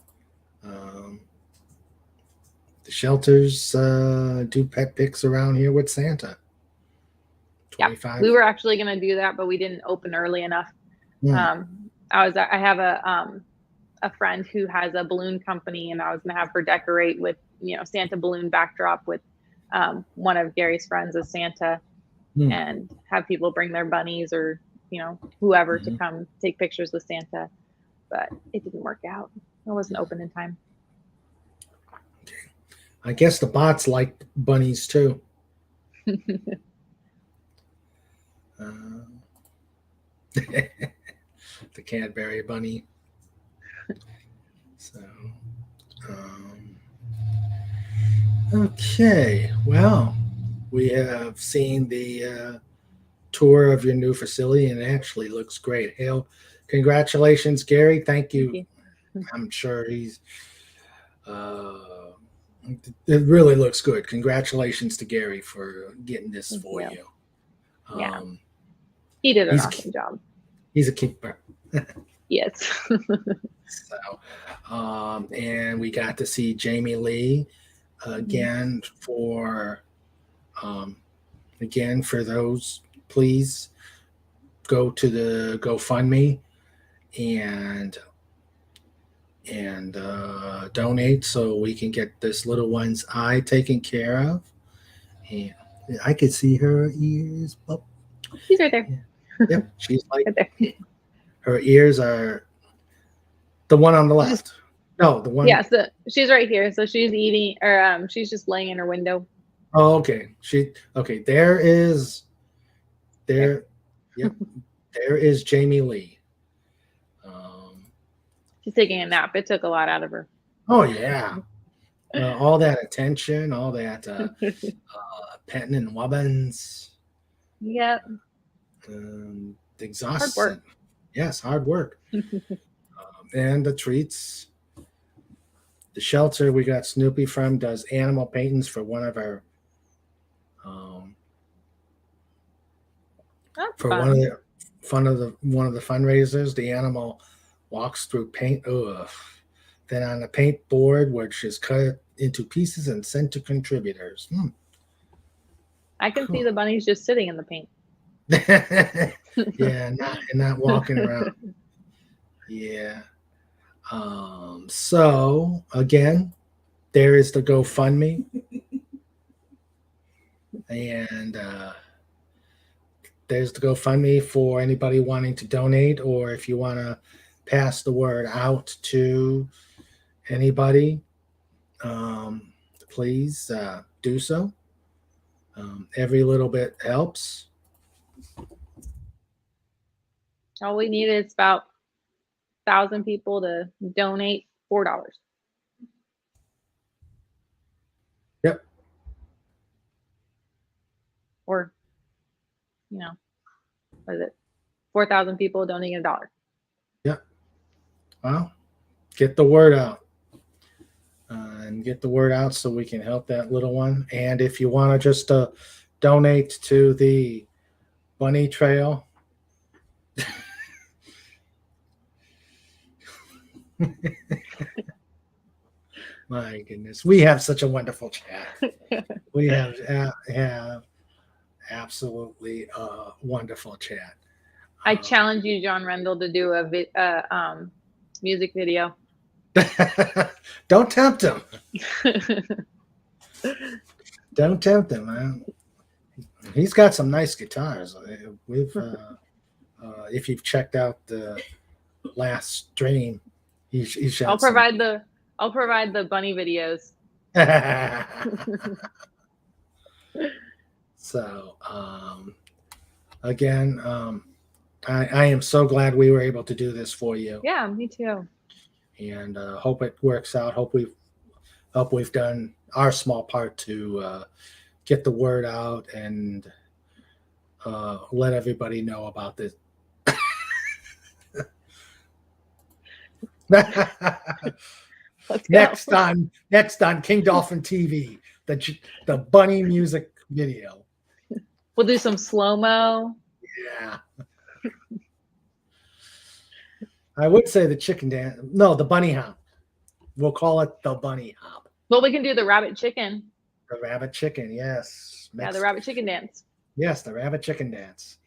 Speaker 1: shelters do pet pics around here with Santa. 25.
Speaker 4: Yeah, we were actually going to do that, but we didn't open early enough. I have a friend who has a balloon company, and I was going to have her decorate with Santa balloon backdrop with one of Gary's friends as Santa, and have people bring their bunnies or whoever to come take pictures with Santa. But it didn't work out. It wasn't open in time.
Speaker 1: I guess the bots like bunnies too. The Cadbury bunny. So, okay. Well, we have seen the tour of your new facility, and it actually looks great. Hail, congratulations, Gary. Thank you. I'm sure he's. It really looks good. Congratulations to Gary for getting this for you.
Speaker 4: Yeah, he did an awesome job.
Speaker 1: He's a keeper.
Speaker 4: Yes.
Speaker 1: So, and we got to see Jamie Lee again for those. Please go to the GoFundMe and donate so we can get this little one's eye taken care of. And I could see her ears. Oh.
Speaker 4: She's right there.
Speaker 1: Yep, she's like
Speaker 4: right there.
Speaker 1: Her ears are the one on the left. No, the one.
Speaker 4: Yeah, so she's right here. So she's eating, or she's just laying in her window.
Speaker 1: Oh, okay. There is. Yep. There is Jamie Lee.
Speaker 4: She's taking a nap. It took a lot out of her.
Speaker 1: Oh yeah. All that attention, all that petting and wubbins.
Speaker 4: Yep.
Speaker 1: Exhausted.
Speaker 4: Hard work.
Speaker 1: Yes, hard work. And the treats. The shelter we got Snoopy from does animal paintings for one of our
Speaker 4: That's
Speaker 1: for
Speaker 4: fun.
Speaker 1: one of the fundraisers. The animal walks through paint. Ugh. Then on the paint board, which is cut into pieces and sent to contributors.
Speaker 4: I can see the bunnies just sitting in the paint.
Speaker 1: Yeah, not walking around. Yeah. So again, there is the GoFundMe. And there's the GoFundMe for anybody wanting to donate, or if you want to pass the word out to anybody, please do so. Every little bit helps.
Speaker 4: All we need is about 1,000 people to donate $4.
Speaker 1: Yep.
Speaker 4: Or, what is it? 4,000 people donating $1.
Speaker 1: Yep. Well, get the word out. And get the word out so we can help that little one. And if you want to just donate to the Bunnytrail, my goodness, we have such a wonderful chat. We have absolutely wonderful chat.
Speaker 4: I challenge you, John Rendell, to do a music video.
Speaker 1: Don't tempt him. Don't tempt him, man. He's got some nice guitars. We've, if you've checked out the last stream, he's
Speaker 4: I'll provide the bunny videos.
Speaker 1: So, again, I am so glad we were able to do this for you.
Speaker 4: Yeah, me too.
Speaker 1: And hope it works out. Hope we've done our small part to get the word out and let everybody know about this. Next on King Dolphin TV, the bunny music video.
Speaker 4: We'll do some slow-mo.
Speaker 1: Yeah. I would say the chicken dance. No, the bunny hop. We'll call it the bunny hop.
Speaker 4: Well, we can do the rabbit chicken.
Speaker 1: The rabbit chicken, yes.
Speaker 4: Yeah, the rabbit chicken dance.
Speaker 1: Yes, the rabbit chicken dance.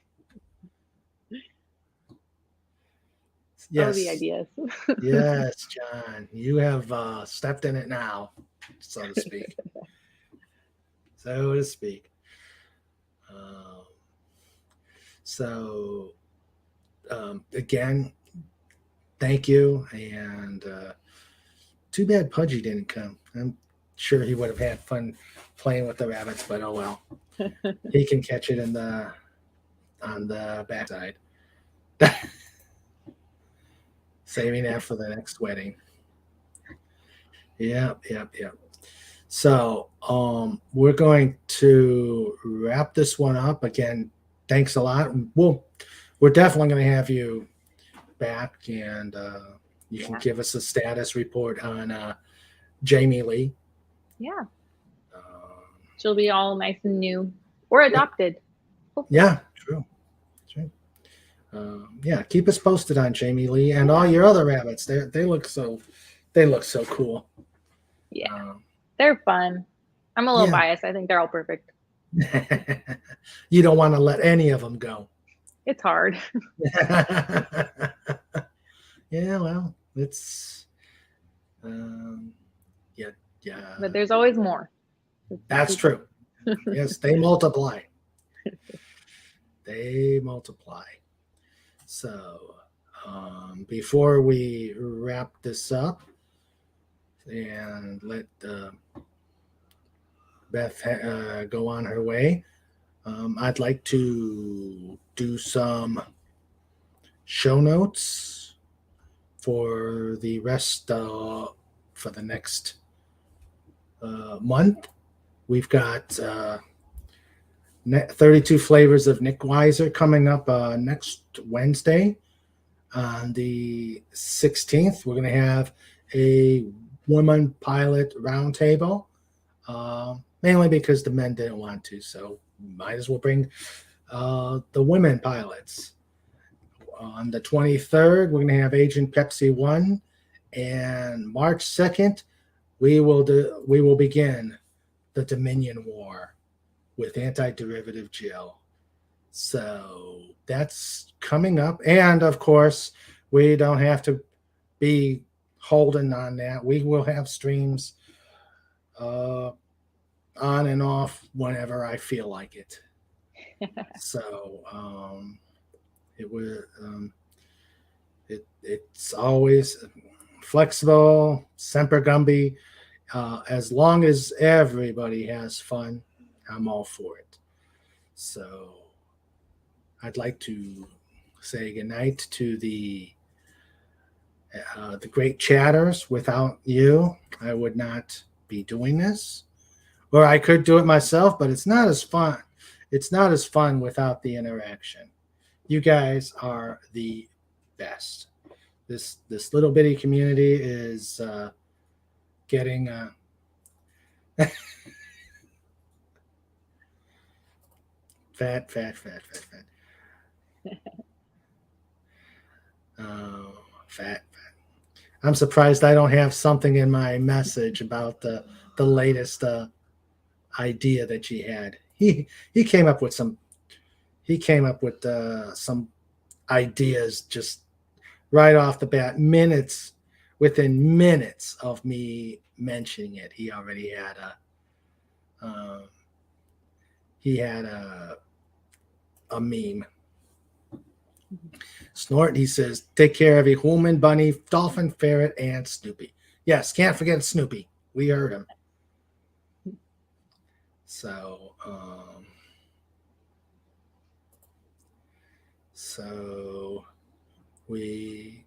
Speaker 1: Yes.
Speaker 4: Oh, the ideas.
Speaker 1: Yes, John. You have stepped in it now, so to speak. So to speak. Again, thank you. And too bad Pudgy didn't come. I'm sure he would have had fun playing with the rabbits, but oh well. He can catch it on the backside. Saving that for the next wedding. Yep. So we're going to wrap this one up. Again, thanks a lot. We're definitely going to have you back, and you can give us a status report on Jamie Lee.
Speaker 4: Yeah. She'll be all nice and new or adopted.
Speaker 1: Yeah, true. Yeah, keep us posted on Jamie Lee and all your other rabbits. They look so cool.
Speaker 4: Yeah, they're fun. I'm a little biased. I think they're all perfect.
Speaker 1: You don't want to let any of them go.
Speaker 4: It's hard.
Speaker 1: Yeah, well, it's yeah.
Speaker 4: But there's always more.
Speaker 1: That's true. Yes, they multiply. They multiply. So, before we wrap this up and let Beth go on her way, I'd like to do some show notes for the rest for the next month. We've got 32 Flavors of Nick Weiser coming up next Wednesday on the 16th. We're going to have a woman pilot roundtable, mainly because the men didn't want to, so might as well bring the women pilots. On the 23rd, we're going to have Agent Pepsi 1, and March 2nd, we will begin the Dominion War with Anti-Derivative Jill. So that's coming up. And of course, we don't have to be holding on that. We will have streams on and off whenever I feel like it. So it's always flexible, semper gumby. As long as everybody has fun, I'm all for it. So I'd like to say goodnight to the great chatters. Without you, I would not be doing this. Or I could do it myself, but it's not as fun. It's not as fun without the interaction. You guys are the best. This little bitty community is getting fat. Oh, fat. I'm surprised I don't have something in my message about the latest idea that she had. He came up with some ideas just right off the bat, within minutes of me mentioning it. He already had a meme. Snort, he says, take care of a human, bunny, dolphin, ferret, and Snoopy. Yes, can't forget Snoopy. We heard him. So we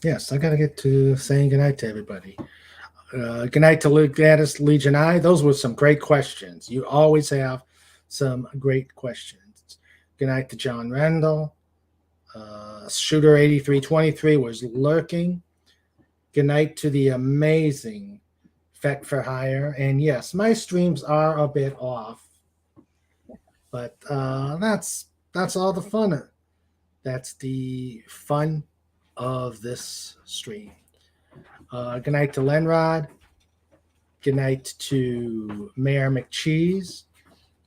Speaker 1: yes, I gotta get to saying goodnight to everybody. Good night to Gladys Legion I. Those were some great questions. You always have some great questions. Good night to John Randall. Shooter 8323 was lurking. Good night to the amazing Fet for Hire. And yes, my streams are a bit off, but that's all the fun. That's the fun of this stream. Good night to Lenrod. Good night to Mayor McCheese.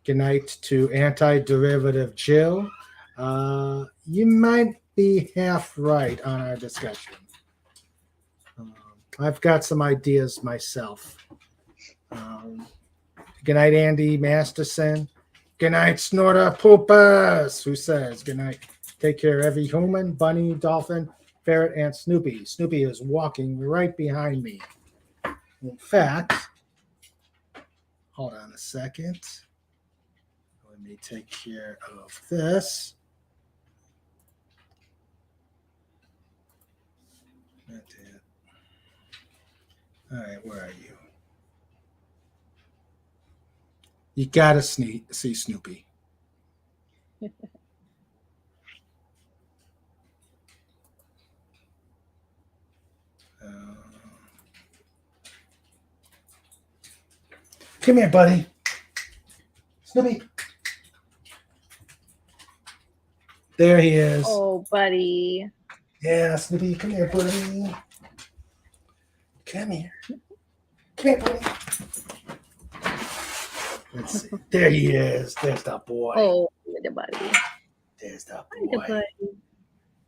Speaker 1: Good night to Anti-Derivative Jill. You might be half right on our discussion. I've got some ideas myself. Good night, Andy Masterson. Good night, Snorter Poopers, who says, good night. Take care of every human, bunny, dolphin, ferret, and Snoopy. Snoopy is walking right behind me. In fact, hold on a second. Let me take care of this. That's it. All right, where are you? You gotta see Snoopy. Come here, buddy. Snoopy. There he is.
Speaker 4: Oh, buddy.
Speaker 1: Yeah, Snoopy, come here, buddy. Come here. Come here, buddy. Let's see. There he is. There's the boy.
Speaker 4: Oh, the buddy.
Speaker 1: There's the
Speaker 4: Hi, the
Speaker 1: boy.
Speaker 4: buddy.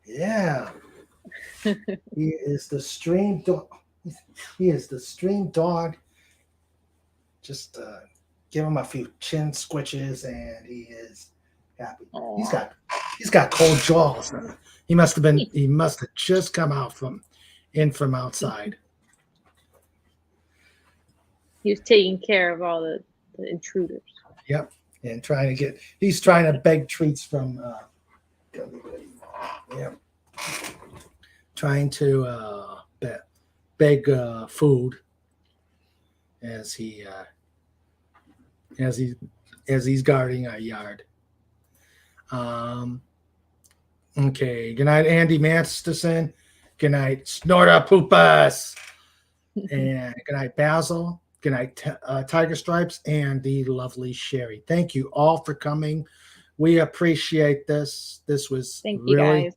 Speaker 1: Yeah. He is the stream dog. He is the stream dog. Just give him a few chin squitches and he is happy.
Speaker 4: Aw.
Speaker 1: He's got cold jaws. He must have just come out from outside.
Speaker 4: He was taking care of all the intruders.
Speaker 1: Yep. And he's trying to beg treats from trying to beg food as he as he's guarding our yard. Okay. Good night, Andy Masterson. Good night, Snorta Poopas. And good night, Basil. Good night, Tiger Stripes, and the lovely Sherry. Thank you all for coming. We appreciate this. This was
Speaker 4: Thank you, guys.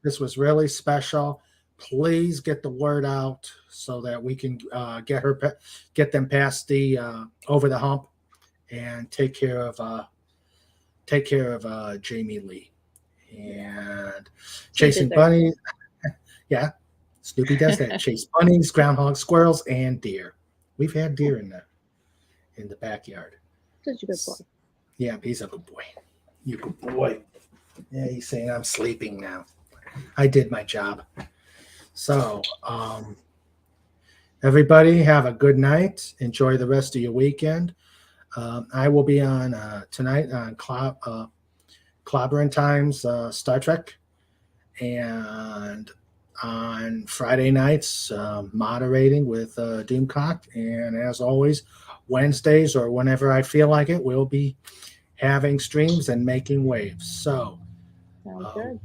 Speaker 1: This was really special. Please get the word out so that we can get them past the over the hump and take care of Jamie Lee and chasing bunnies. Yeah, Snoopy does that. Chase bunnies, groundhogs, squirrels, and deer. We've had deer in the backyard.
Speaker 4: Such a good boy.
Speaker 1: Yeah, he's a good boy. You good boy. Yeah, he's saying I'm sleeping now. I did my job. So, everybody have a good night. Enjoy the rest of your weekend. I will be on tonight on Clobbering Times Star Trek, and on Friday nights moderating with Doomcock. And as always, Wednesdays or whenever I feel like it, we'll be having streams and making waves. So,
Speaker 4: Sounds good.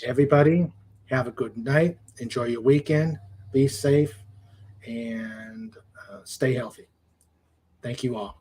Speaker 1: Everybody, have a good night. Enjoy your weekend. Be safe and stay healthy. Thank you all.